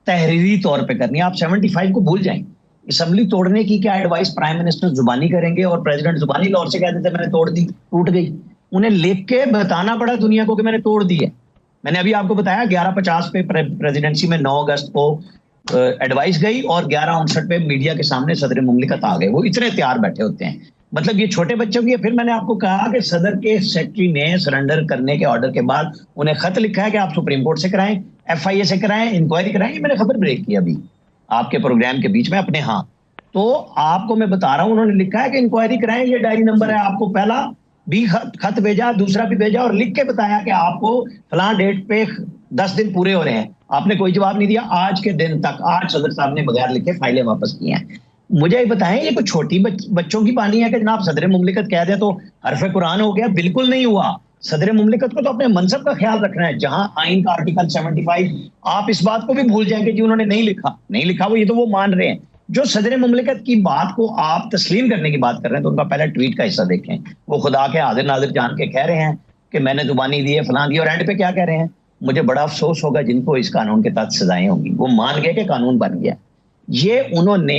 तहरीरी तौर पे करनी है। आप 75 को भूल जाएं। असेंबली तोड़ने की क्या एडवाइस प्राइम मिनिस्टर जुबानी करेंगे और प्रेसिडेंट जुबानी लाहौर से कह देते मैंने तोड़ दी, टूट गई। उन्हें लिख के बताना पड़ा दुनिया को कि मैंने तोड़ दी है। मैंने अभी आपको बताया 11:50 पे प्रेसिडेंसी में 9 अगस्त को एडवाइस गई और 11:59 पे मीडिया के सामने सदर मुमलिकत आ गए। वो इतने तैयार बैठे होते हैं, मतलब ये छोटे बच्चों की है। फिर मैंने आपको कहा कि सदर के सेक्रेटरी ने सरेंडर करने के ऑर्डर के बाद उन्हें खत लिखा है कि आप सुप्रीम कोर्ट से कराएं, FIA से कराएं, इंक्वायरी कराएं। ये मैंने खबर ब्रेक की अभी आपके प्रोग्राम के बीच में अपने, हाँ तो आपको मैं बता रहा हूं, उन्होंने लिखा है कि इंक्वायरी कराएं, ये डायरी नंबर है आपको पहला भी खत भेजा, दूसरा भी भेजा और लिख के बताया कि आपको फलां डेट पे 10 दिन पूरे हो रहे हैं। आपने कोई जवाब नहीं दिया। आज के दिन तक आज सदर साहब ने बगैर लिखे फाइलें वापस की हैं। मुझे बताएं, ये कोई छोटी बच्चों की बानी है कि जनाब सदर मुमलिकत कह दे तो हरफ कुरान हो गया? बिल्कुल नहीं हुआ। सदर मुमलिकत को तो अपने मनसब का ख्याल रखना है। जहां आइन का आर्टिकल 75, आप इस बात को भी भूल जाएंगे कि उन्होंने नहीं लिखा वो, ये तो वो मान रहे हैं। जो सदर मुमलिकत की बात को आप तस्लीम करने की बात कर रहे हैं, तो उनका पहला ट्वीट का हिस्सा देखें। वो खुदा के हाजिर नाजिर जान के कह रहे हैं कि मैंने जुबानी दी है, फलां दी, और एंड पे क्या कह रहे हैं? मुझे बड़ा अफसोस होगा जिनको इस कानून के तहत सजाएं होंगी। वो मान गए कि कानून बन गया। ये उन्होंने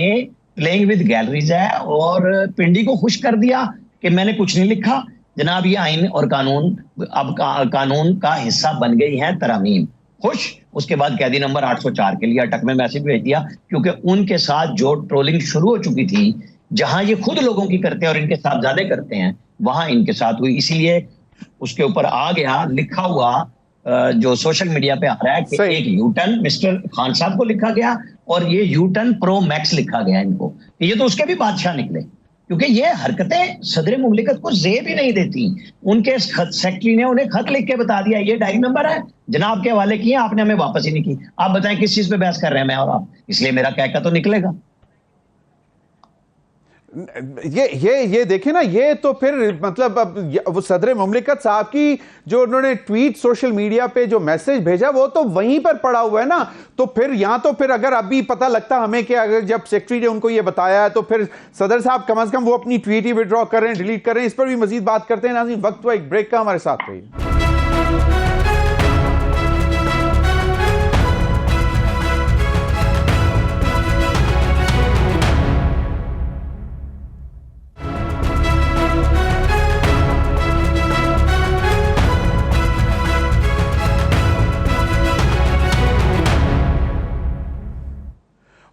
प्लेइंग विद गैलरीज है और पिंडी को खुश कर दिया कि मैंने कुछ नहीं लिखा। जनाब ये आइन और कानून अब कानून का हिस्सा बन गई है तरमीम। खुश। उसके बाद कैदी नंबर 804 के लिए अटक में मैसेज भेज दिया, क्योंकि उनके साथ जो ट्रोलिंग शुरू हो चुकी थी, जहां ये खुद लोगों की करते हैं और इनके साथ ज्यादा करते हैं, वहां इनके साथ हुई। इसीलिए उसके ऊपर आ गया लिखा हुआ, जो सोशल मीडिया पे आ रहा है कि एक यूटर्न मिस्टर खान साहब को लिखा गया और ये यूटर्न प्रो मैक्स लिखा गया इनको। ये तो उसके भी बादशाह निकले, क्योंकि ये हरकतें सदर मुमलिकत को जेब ही नहीं देती। उनके सेक्रेटरी ने उन्हें खत लिख के बता दिया, ये डायरी नंबर है, जनाब के हवाले किए, आपने हमें वापस ही नहीं की। आप बताएं किस चीज पे बहस कर रहे हैं मैं और आप? इसलिए मेरा कहका तो निकलेगा। ये देखें ना, ये तो फिर मतलब अब वो सदर मुमलिकत साहब की जो उन्होंने ट्वीट सोशल मीडिया पे जो मैसेज भेजा वो तो वहीं पर पड़ा हुआ है ना। तो फिर यहां तो फिर अगर अभी पता लगता हमें कि अगर जब सेक्रेटरी ने उनको ये बताया है तो फिर सदर साहब कम से कम वो अपनी ट्वीट ही विड्रॉ कर रहे हैं, डिलीट कर रहे हैं। इस पर भी मजीद बात करते हैं। नाज़रीन, वक्त हुआ एक ब्रेक का, हमारे साथ रहिए।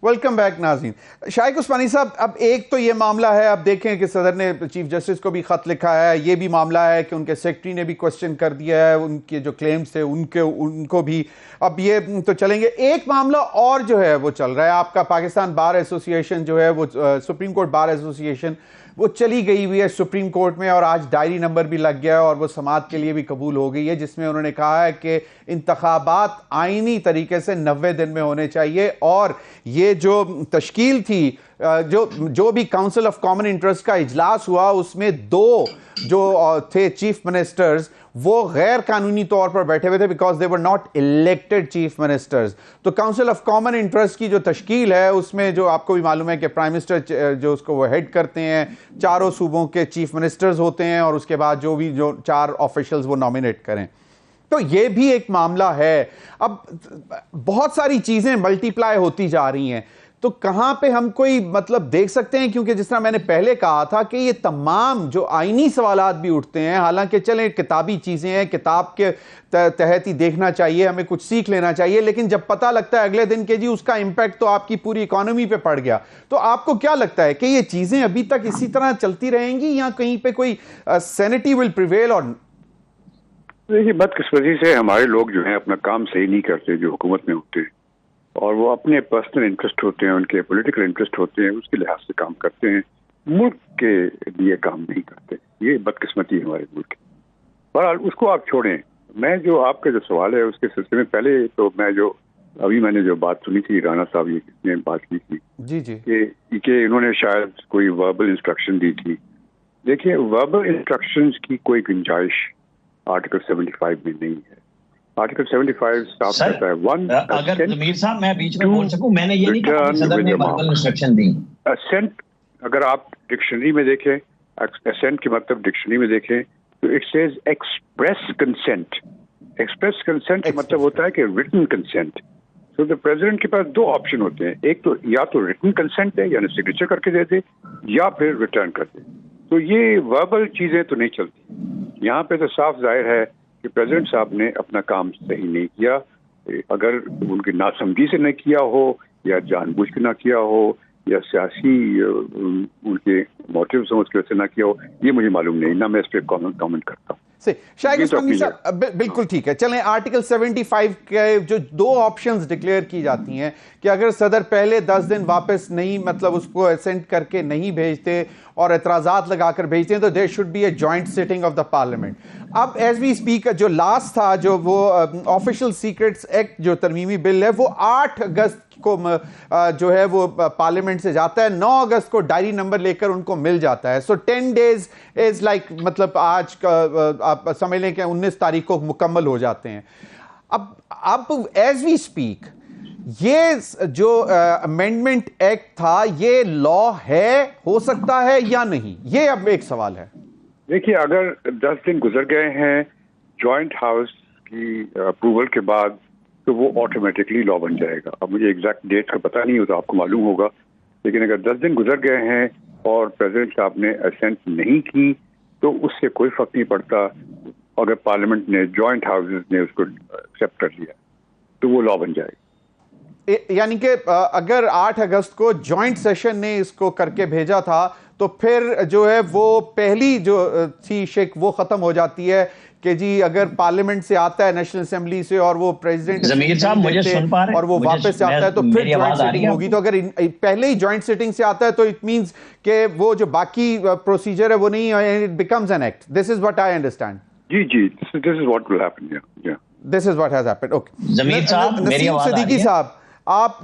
वेलकम बैक नाज़रीन। शाइक उस्मानी साहब, अब एक तो ये मामला है, अब देखें कि सदर ने चीफ जस्टिस को भी खत लिखा है। ये भी मामला है कि उनके सेक्रेटरी ने भी क्वेश्चन कर दिया है, उनके जो क्लेम्स थे उनको भी। अब ये तो चलेंगे। एक मामला और जो है वो चल रहा है, आपका पाकिस्तान बार एसोसिएशन जो है वो सुप्रीम कोर्ट बार एसोसिएशन वो चली गई हुई है सुप्रीम कोर्ट में, और आज डायरी नंबर भी लग गया है और वो समाअत के लिए भी कबूल हो गई है, जिसमें उन्होंने कहा है कि इंतखाबात आईनी तरीके से 90 दिन में होने चाहिए। और ये जो तश्कील थी, जो भी काउंसिल ऑफ कॉमन इंटरेस्ट का इजलास हुआ, उसमें 2 जो थे चीफ मिनिस्टर्स वो गैर कानूनी तौर पर बैठे हुए थे, because they were not elected chief ministers. तो काउंसिल ऑफ कॉमन इंटरेस्ट की जो तश्कील है उसमें जो आपको भी मालूम है कि प्राइम मिनिस्टर जो उसको वो हेड करते हैं, 4 सूबों के चीफ मिनिस्टर्स होते हैं, और उसके बाद जो 4 ऑफिशियल्स वो नॉमिनेट करें। तो ये भी एक मामला है। अब बहुत सारी चीजें मल्टीप्लाई होती जा रही हैं, तो कहां पे हम कोई मतलब देख सकते हैं, क्योंकि जिस तरह मैंने पहले कहा था कि ये तमाम जो आईनी सवालात भी उठते हैं, हालांकि चलें किताबी चीजें हैं, किताब के तहत ही देखना चाहिए, हमें कुछ सीख लेना चाहिए, लेकिन जब पता लगता है अगले दिन के जी उसका इंपैक्ट तो आपकी पूरी इकोनॉमी पे पड़ गया, तो आपको क्या लगता है कि ये चीजें अभी तक इसी तरह चलती रहेंगी या कहीं पे कोई सैनिटी विल प्रिवेल? और देखिए, बदकिस्मती से हमारे लोग जो हैं अपना काम सही नहीं करते, जो हुकूमत में होते हैं, और वो अपने पर्सनल इंटरेस्ट होते हैं, उनके पॉलिटिकल इंटरेस्ट होते हैं, उसके लिहाज से काम करते हैं, मुल्क के लिए काम नहीं करते। ये बदकिस्मती है हमारे मुल्क की। बहरहाल उसको आप छोड़ें। मैं जो आपका जो सवाल है उसके सिलसिले में पहले तो मैंने जो बात सुनी थी, राना साहब ये किसने बात की थी जी कि इन्होंने शायद कोई वर्बल इंस्ट्रक्शन दी थी। देखिए, वर्बल इंस्ट्रक्शंस की कोई गुंजाइश आर्टिकल 75 में नहीं है। आर्टिकल 75 साफ कहता है, अगर जमीर साहब मैं बीच में बोल सकूं, मैंने ये नहीं कहा कि सदर ने वर्बल इंस्ट्रक्शन दी। असेंट अगर आप डिक्शनरी में देखें, असेंट के मतलब डिक्शनरी में देखें तो it says express consent. Express consent का मतलब होता है कि रिटन कंसेंट। तो द प्रेसिडेंट के पास 2 ऑप्शन होते हैं, एक तो या तो रिटन कंसेंट है, यानी सिग्नेचर करके दे दे, या फिर रिटर्न कर दे। तो ये वर्बल चीजें तो नहीं चलती। यहाँ पे तो साफ जाहिर है कि प्रेसिडेंट साहब ने अपना काम सही नहीं किया। अगर उनकी नासमझी से न किया हो, या जानबूझ के ना किया हो, या सियासी उनके मोटिव्स हों उसकी वजह से ना किया हो, ये मुझे मालूम नहीं, ना मैं इस पर कमेंट करता हूँ। शायद ये तो इस्लामी clear। साहब बिल्कुल ठीक है। चलें, आर्टिकल 75 के जो 2 ऑप्शंस डिक्लेयर की जाती हैं कि अगर सदर पहले 10 दिन वापस नहीं, मतलब उसको असेंट करके नहीं भेजते और एतराज़ात लगाकर भेजते हैं, तो there should be a joint sitting of the parliament. अब एज वी स्पीक जो लास्ट था, जो वो ऑफिशियल सीक्रेट्स एक्ट जो तरमीमी बिल है, वो 8 अगस्त को जो है वो पार्लियामेंट से जाता है, 9 अगस्त को डायरी नंबर लेकर उनको मिल जाता है। सो 10 डेज इज लाइक, मतलब आज आप समझ लें कि 19 तारीख को मुकम्मल हो जाते हैं। अब एज वी स्पीक ये जो अमेंडमेंट एक्ट था, ये लॉ है, हो सकता है या नहीं, ये अब एक सवाल है। देखिए, अगर 10 दिन गुजर गए हैं जॉइंट हाउस की अप्रूवल के बाद, तो वो ऑटोमेटिकली लॉ बन जाएगा। अब मुझे एग्जैक्ट डेट का पता नहीं हो, तो आपको मालूम होगा, लेकिन अगर 10 दिन गुजर गए हैं और प्रेसिडेंट साहब ने असेंट नहीं की, तो उससे कोई फर्क नहीं पड़ता। अगर पार्लियामेंट ने, जॉइंट हाउसेस ने उसको एक्सेप्ट कर लिया, तो वो लॉ बन जाएगा। यानी कि अगर 8 अगस्त को जॉइंट सेशन ने इसको करके भेजा था, तो फिर जो है वो पहली जो थी शिक वो खत्म हो जाती है कि जी अगर पार्लियामेंट से आता है, नेशनल असेंबली से, और वो प्रेसिडेंट जमीर साहब मुझे सुन पा रहे हैं, और वो वापस से आता है, तो फिर जॉइंट सिटिंग होगी। तो अगर पहले ही जॉइंट सिटिंग से आता है, तो इट मींस कि वो जो बाकी प्रोसीजर है वो नहीं है, it becomes an act. This is what I understand. जी, this is what will happen. या this is what has happened. Okay, Zameer sahab, मेरी आवाज आ रही है? सिद्दीकी साहब, आप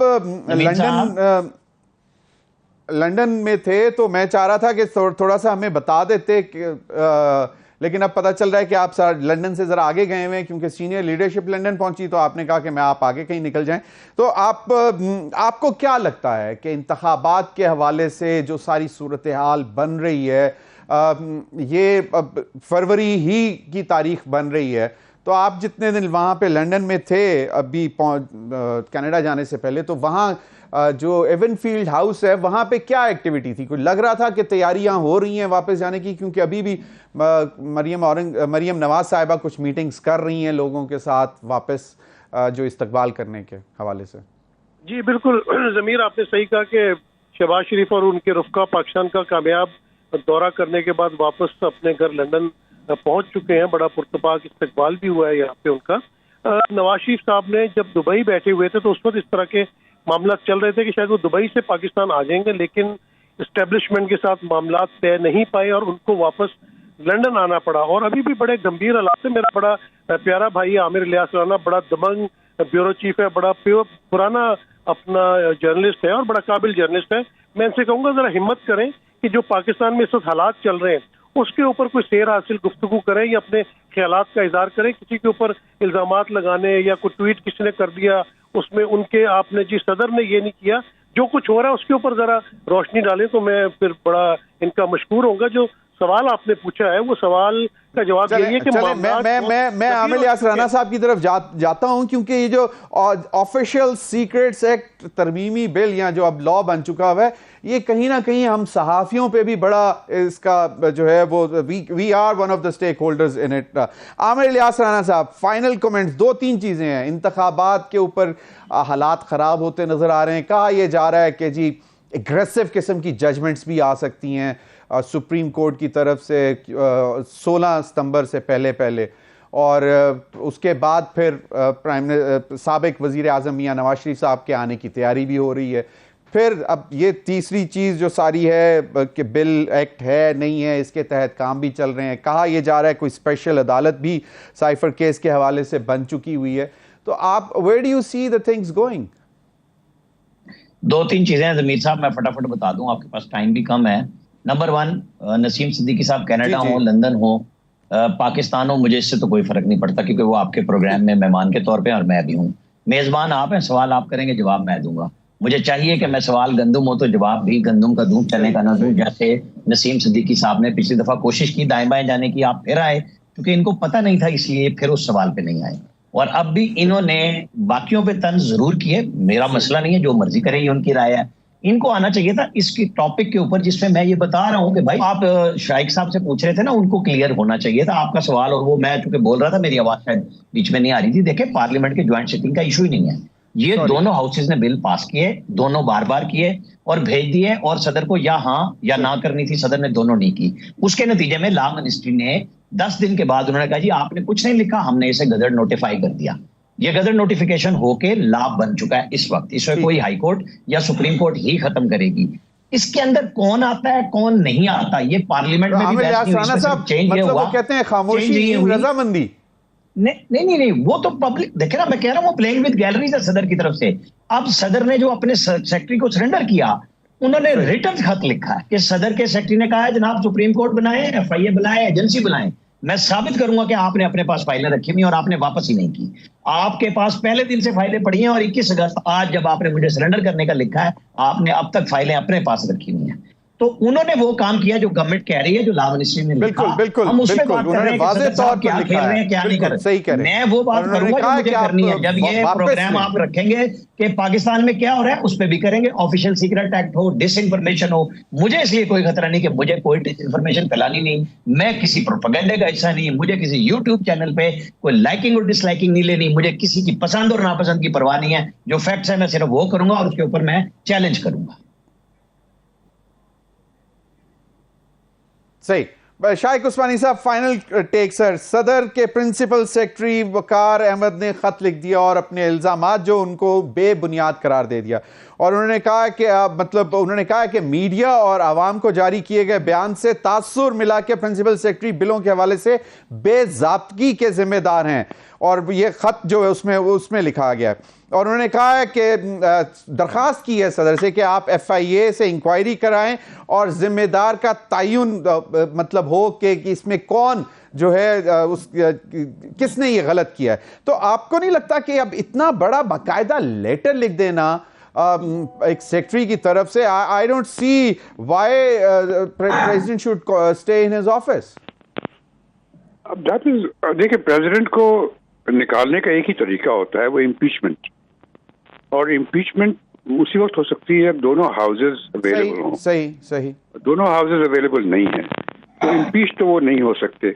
लंदन में थे, तो मैं चाह रहा था कि थोड़ा सा हमें बता देते लेकिन अब पता चल रहा है कि आप लंदन से जरा आगे गए हुए हैं, क्योंकि सीनियर लीडरशिप लंदन पहुंची, तो आपने कहा कि मैं आप आगे कहीं निकल जाएं। तो आपको क्या लगता है कि इंतखाबात के हवाले से जो सारी सूरत हाल बन रही है, ये फरवरी ही की तारीख बन रही है, तो आप जितने दिन वहाँ पे लंदन में थे अभी कनाडा जाने से पहले, तो वहाँ जो एवनफील्ड हाउस है, वहाँ पे क्या एक्टिविटी थी? कुछ लग रहा था कि तैयारियां हो रही हैं वापस जाने की? क्योंकि अभी भी मरियम नवाज साहिबा कुछ मीटिंग्स कर रही हैं लोगों के साथ वापस जो इस्तकबाल करने के हवाले से। जी बिल्कुल जमीर, आपने सही कहा कि शहबाज शरीफ और उनके रुफ़का पाकिस्तान का कामयाब दौरा करने के बाद वापस अपने घर लंदन पहुंच चुके हैं। बड़ा पुरतपाक इस्तकबाल भी हुआ है यहाँ पे उनका। नवाज शरीफ साहब ने जब दुबई बैठे हुए थे, तो उस वक्त इस तरह के मामला चल रहे थे कि शायद वो दुबई से पाकिस्तान आ जाएंगे, लेकिन इस्टेब्लिशमेंट के साथ मामला तय नहीं पाए और उनको वापस लंदन आना पड़ा। और अभी भी बड़े गंभीर हालात है। मेरा बड़ा प्यारा भाई आमिर इलियास राना बड़ा दबंग ब्यूरो चीफ है, बड़ा पुराना अपना जर्नलिस्ट है और बड़ा काबिल जर्नलिस्ट है। मैं इनसे कहूँगा जरा हिम्मत करें कि जो पाकिस्तान में इस वक्त हालात चल रहे हैं उसके ऊपर कोई सेर हासिल गुफ्तगू करें या अपने ख्यालात का इजहार करें। किसी के ऊपर इल्जामात लगाने या कोई ट्वीट किसी ने कर दिया उसमें उनके आपने जी सदर ने ये नहीं किया, जो कुछ हो रहा है उसके ऊपर जरा रोशनी डालें, तो मैं फिर बड़ा इनका मशकूर होऊंगा। जो सवाल आपने पूछा है वो सवाल का जवाब यही है कि मैं आमिर इलियास राना साहब की तरफ जाता हूं, क्योंकि ये जो ऑफिशियल सीक्रेट्स एक्ट तरमीमी बिल या जो अब लॉ बन चुका हुआ है, ये कहीं ना कहीं हम सहाफियों पे भी बड़ा इसका जो है वो we are one of the stakeholders in it. Aamir Ilyas Rana sahab, final comments. 2-3 चीजें हैं। इंतखाबात के ऊपर हालात खराब होते नजर आ रहे हैं, कहा यह जा रहा है कि जी एग्रेसिव किस्म की जजमेंट्स भी आ सकती हैं सुप्रीम कोर्ट की तरफ से 16 सितंबर से पहले, और उसके बाद फिर साबिक वजीर आज़म मियां नवाज शरीफ साहब के आने की तैयारी भी हो रही है। फिर अब ये तीसरी चीज़ जो सारी है कि बिल एक्ट है नहीं है, इसके तहत काम भी चल रहे हैं। कहा यह जा रहा है कोई स्पेशल अदालत भी साइफर केस के हवाले से बन चुकी हुई है। तो आप where do you see the things going? 2-3 चीजें हैं जमीर साहब, मैं फटाफट बता दूं, आपके पास टाइम भी कम है। नंबर 1, नसीम सिद्दीकी साहब कनाडा हो, लंदन हो, पाकिस्तान हो, मुझे इससे तो कोई फर्क नहीं पड़ता, क्योंकि वो आपके प्रोग्राम में मेहमान के तौर पे और मैं भी हूँ। मेजबान आप हैं, सवाल आप करेंगे, जवाब मैं दूंगा। मुझे चाहिए कि मैं सवाल गंदुम हो तो जवाब भी गंदुम का दूं, चने का ना दूं, जैसे नसीम सिद्दीकी साहब ने पिछली दफा कोशिश की दाएं बाएं जाने की, आप फिर आए क्योंकि इनको पता नहीं था, इसलिए फिर उस सवाल पे नहीं आए। और अब भी इन्होंने बाकियों पे तंज जरूर किए, मेरा मसला नहीं है, जो मर्जी करे ये उनकी राय है। इनको आना चाहिए था इसकी टॉपिक के ऊपर जिसमें मैं ये बता रहा हूं कि भाई आप शाइक साहब से पूछ रहे थे ना, उनको क्लियर होना चाहिए था आपका सवाल, और वो मैं चूंकि बोल रहा था मेरी आवाज शायद बीच में नहीं आ रही थी। देखे, पार्लियामेंट के ज्वाइंट सिटिंग का इशू ही नहीं है, ये दोनों हाउसेज ने बिल पास किए, दोनों बार बार किए और भेज दिए, और सदर को या हाँ या ना करनी थी, सदर ने दोनों नहीं की। उसके नतीजे में लॉ मिनिस्ट्री ने 10 दिन के बाद उन्होंने कहा जी आपने कुछ नहीं लिखा, हमने इसे गजट नोटिफाई कर दिया। ये गजट नोटिफिकेशन होके लाभ बन चुका है इस वक्त। इसमें कोई हाई कोर्ट या सुप्रीम कोर्ट ही खत्म करेगी। इसके अंदर कौन आता है कौन नहीं आता, ये पार्लियामेंट में भी बहस नहीं हुई, इसमें चेंज ये हुआ, वो कहते हैं खामोशी रजामंदी। नहीं, वो तो पब्लिक देखे ना, मैं कह रहा हूँ वो प्लेइंग विद गैलरीज है सदर की तरफ से। अब सदर ने जो अपने सेक्रेटरी को सरेंडर किया, उन्होंने रिटर्न खत लिखा है कि सदर के सेक्रेटरी ने कहा है जनाब सुप्रीम कोर्ट बनाए, FIA बुलाए, एजेंसी बुलाए, मैं साबित करूंगा कि आपने अपने पास फाइलें रखी हुई और आपने वापस ही नहीं की। आपके पास पहले दिन से फाइलें पड़ी हैं और 21 अगस्त आज जब आपने मुझे सरेंडर करने का लिखा है, आपने अब तक फाइलें अपने पास रखी हुई हैं। तो उन्होंने वो काम किया जो गवर्नमेंट कह रही है, जो लॉ मिनिस्ट्री ने लिखा। बिल्कुल, हम उस पे बात कर रहे हैं कि सदर साहब क्या खेल रहे हैं क्या नहीं कर रहे। मैं वो बात करूंगा जो मुझे करनी है। जब ये प्रोग्राम आप रखेंगे कि पाकिस्तान में क्या हो रहा है, उस पर भी करेंगे। ऑफिशियल सीक्रेट एक्ट हो, डिसइंफॉर्मेशन हो, मुझे इसलिए कोई खतरा नहीं कि मुझे कोई डिसइंफॉर्मेशन फैलानी नहीं। मैं किसी प्रोपेगेंडे का हिस्सा नहीं, मुझे किसी यूट्यूब चैनल पे कोई लाइकिंग और डिसलाइकिंग नहीं लेनी, मुझे किसी की पसंद और नापसंद की परवाह नहीं है। जो फैक्ट्स है मैं सिर्फ वो करूंगा और उसके ऊपर मैं चैलेंज करूंगा। सही। शाइक उस्मानी साहब, फाइनल टेक सर। सदर के प्रिंसिपल सेक्रेटरी वकार अहमद ने खत लिख दिया और अपने इल्जामात जो उनको बेबुनियाद करार दे दिया, और उन्होंने कहा कि उन्होंने कहा कि मीडिया और आवाम को जारी किए गए बयान से तासुर मिला के प्रिंसिपल सेक्रेटरी बिलों के हवाले से बेज़ाब्तगी के जिम्मेदार हैं, और ये खत जो है उसमें लिखा गया है। और उन्होंने कहा है कि दरख्वास्त की है सदर से कि आप FIA से इंक्वायरी कराएं और जिम्मेदार का तयन मतलब हो कि इसमें कौन जो है किसने ये गलत किया है। तो आपको नहीं लगता कि अब इतना बड़ा बाकायदा लेटर लिख देना एक सेक्रेटरी की तरफ से, I don't see why president should stay in his office. That is, देखिए प्रेसिडेंट को निकालने का एक ही तरीका होता है, वो इम्पीचमेंट। और इम्पीचमेंट उसी वक्त हो सकती है दोनों हाउसेज अवेलेबल हों। सही। दोनों हाउसेज अवेलेबल नहीं है तो इम्पीच तो वो नहीं हो सकते।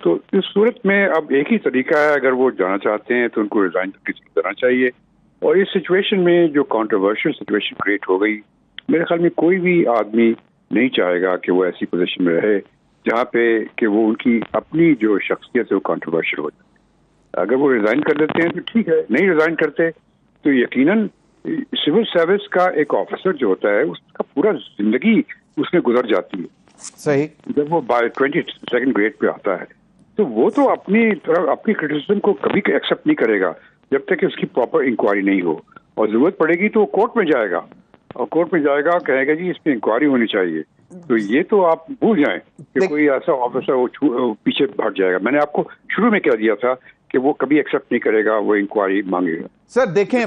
तो इस सूरत में अब एक ही तरीका है, अगर वो जाना चाहते हैं तो उनको रिजाइन करके चले जाना चाहिए। और इस सिचुएशन में जो कंट्रोवर्शियल सिचुएशन क्रिएट हो गई, मेरे ख्याल में कोई भी आदमी नहीं चाहेगा कि वो ऐसी पोजीशन में रहे जहाँ पे कि वो उनकी अपनी जो शख्सियत है वो कंट्रोवर्शियल हो जाए। अगर वो रिजाइन कर देते हैं तो ठीक है, नहीं रिजाइन करते तो यकीनन सिविल सर्विस का एक ऑफिसर जो होता है उसका पूरा जिंदगी उसमें गुजर जाती है। सही। जब वो 22nd ग्रेड पे आता है तो वो तो अपनी क्रिटिसिज्म को कभी एक्सेप्ट नहीं करेगा जब तक कि उसकी प्रॉपर इंक्वायरी नहीं हो, और जरूरत पड़ेगी तो वो कोर्ट में जाएगा, और कोर्ट में जाएगा कहेगा जी इस पर इंक्वायरी होनी चाहिए। तो ये तो आप भूल जाएं कि कोई ऐसा ऑफिसर वो पीछे भाग जाएगा। मैंने आपको शुरू में कह दिया था कि वो कभी एक्सेप्ट नहीं करेगा, वो इंक्वायरी मांगेगा। सर देखें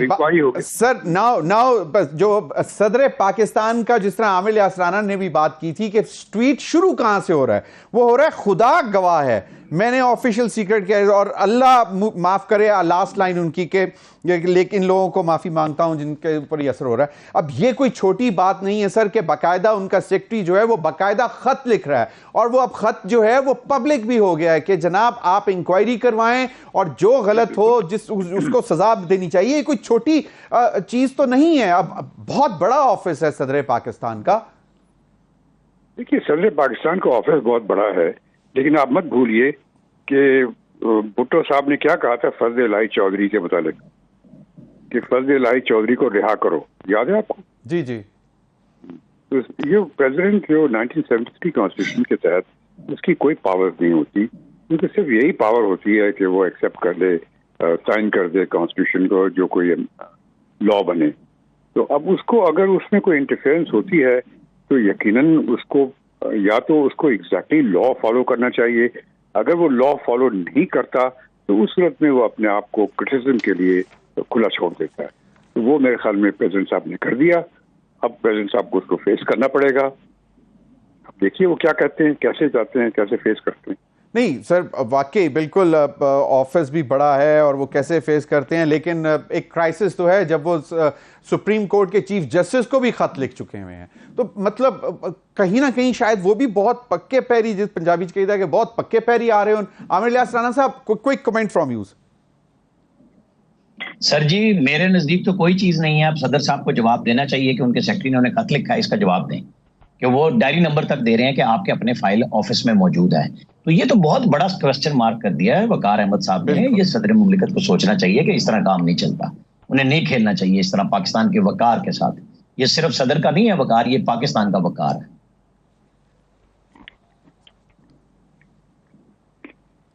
सर, नाउ जो सदर पाकिस्तान का जिस तरह आमिर यासराना ने भी बात की थी कि ट्वीट शुरू कहां से हो रहा है, वो हो रहा है खुदा गवाह है, मैंने ऑफिशियल सीक्रेट किया, और अल्लाह माफ करे लास्ट लाइन उनकी के लेकिन लोगों को माफी मांगता हूं जिनके ऊपर ये असर हो रहा है। अब ये कोई छोटी बात नहीं है सर कि बाकायदा उनका सेक्रेटरी जो है वो बाकायदा खत लिख रहा है, और वो अब खत जो है वो पब्लिक भी हो गया है कि जनाब आप इंक्वायरी करवाएं और जो गलत हो उसको सजा देनी चाहिए। कोई छोटी चीज तो नहीं है, अब बहुत बड़ा ऑफिस है सदर पाकिस्तान का। देखिए सदर पाकिस्तान का ऑफिस बहुत बड़ा है, लेकिन आप मत भूलिए कि भुट्टो साहब ने क्या कहा था फजल इलाही चौधरी के मुतालिक कि फजल इलाही चौधरी को रिहा करो, याद है आपको? जी। तो ये प्रेसिडेंट जो 1973 कॉन्स्टिट्यूशन के तहत उसकी कोई पावर नहीं होती, क्योंकि सिर्फ यही पावर होती है कि वो एक्सेप्ट कर ले, साइन कर दे कॉन्स्टिट्यूशन को जो कोई लॉ बने। तो अब उसको अगर उसमें कोई इंटरफेरेंस होती है तो यकीनन उसको या तो उसको एग्जैक्टली लॉ फॉलो करना चाहिए। अगर वो लॉ फॉलो नहीं करता तो उस सूरत में वो अपने आप को क्रिटिसिज्म के लिए खुला छोड़ देता है। तो वो मेरे ख्याल में प्रेसिडेंट साहब ने कर दिया। अब प्रेसिडेंट साहब को उसको फेस करना पड़ेगा। अब देखिए वो क्या कहते हैं, कैसे जाते हैं, कैसे फेस करते हैं। नहीं सर, वाकई बिल्कुल ऑफिस भी बड़ा है और वो कैसे फेस करते हैं, लेकिन एक क्राइसिस तो है जब वो सुप्रीम कोर्ट के चीफ जस्टिस को भी खत लिख चुके हुए हैं। तो मतलब कहीं ना कहीं शायद वो भी बहुत पक्के पैरी, जिस पंजाबी कही था कि बहुत पक्के पैरी आ रहे हो। Aamir Yasrana sahab, quick comment from you. Sir ji, मेरे नजदीक तो कोई चीज नहीं है। आप सदर साहब को जवाब देना चाहिए कि उनके सेक्रेटरी ने उन्हें खत लिखा है, इसका जवाब दें कि वो डायरी नंबर तक दे रहे हैं कि आपके अपने फाइल ऑफिस में मौजूद है। तो ये तो बहुत बड़ा क्वेश्चन मार्क कर दिया है वकार अहमद साहब ने। ये सदर मुमलिकत को सोचना चाहिए कि इस तरह काम नहीं चलता, उन्हें नहीं खेलना चाहिए इस तरह पाकिस्तान के वकार के साथ। ये सिर्फ सदर का नहीं है वकार, ये पाकिस्तान का वकार है।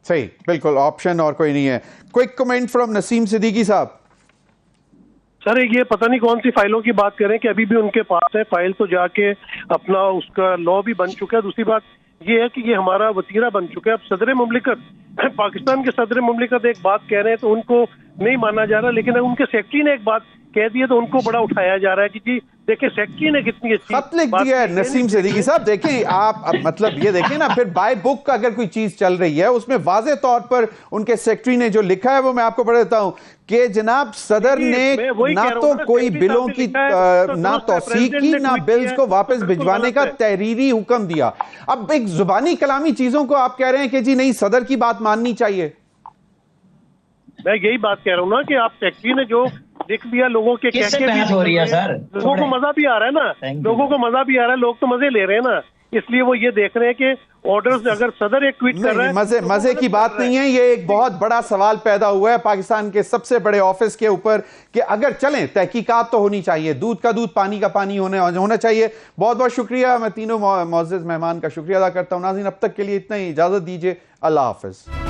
सही, बिल्कुल, ऑप्शन और कोई नहीं है। Quick comment from Naseem Siddiqui साहब। सर ये पता नहीं कौन सी फाइलों की बात करें कि अभी भी उनके पास है फाइल, तो जाके अपना उसका लॉ भी बन चुका है। दूसरी बात ये है कि ये हमारा वतीरा बन चुका है। अब सदर मुमलिकत, पाकिस्तान के सदर मुमलिकत एक बात कह रहे हैं तो उनको नहीं माना जा रहा, लेकिन उनके सेक्रेटरी ने एक बात कह दी है तो उनको बड़ा उठाया जा रहा है कि जी देखिए सेक्रेटरी ने कितनी अच्छी खत लिख दिया है नसीम सिद्दीकी साहब। देखिए आप अब मतलब ये देखिए ना, फिर बाय बुक अगर कोई चीज चल रही है उसमें वाज़े तौर पर उनके सेक्रेटरी ने जो लिखा है वो मैं आपको पढ़ देता हूं कि जनाब सदर ने ना तो कोई बिलों की ना तौसीक की ना बिल्स को वापस भिजवाने का तहरीरी हुक्म दिया। अब एक जुबानी कलामी चीजों को आप कह रहे हैं कि जी नहीं सदर की बात माननी चाहिए। मैं यही बात कह रहा हूँ ना कि आप सेक्रेटरी ने जो लिख दिया लोगों के किससे कह के बहस हो रही है सर? लोगों को मजा भी आ रहा है ना, लोगों को मजा भी आ रहा है, लोग तो मजे ले रहे हैं ना, इसलिए वो ये देख रहे हैं कि ऑर्डर्स अगर सदर एक ट्वीट कर रहा है मजे की बात नहीं है। ये एक बहुत बड़ा सवाल पैदा हुआ है पाकिस्तान के सबसे बड़े ऑफिस के ऊपर कि अगर चलें तहकीकात तो होनी चाहिए, दूध का दूध पानी का पानी होना चाहिए। बहुत बहुत शुक्रिया, मैं तीनों मुअज़्ज़ज़ मेहमान का शुक्रिया अदा करता हूं। नाज़रीन अब तक के लिए इतना ही, इजाजत दीजिए, अल्लाह हाफिज।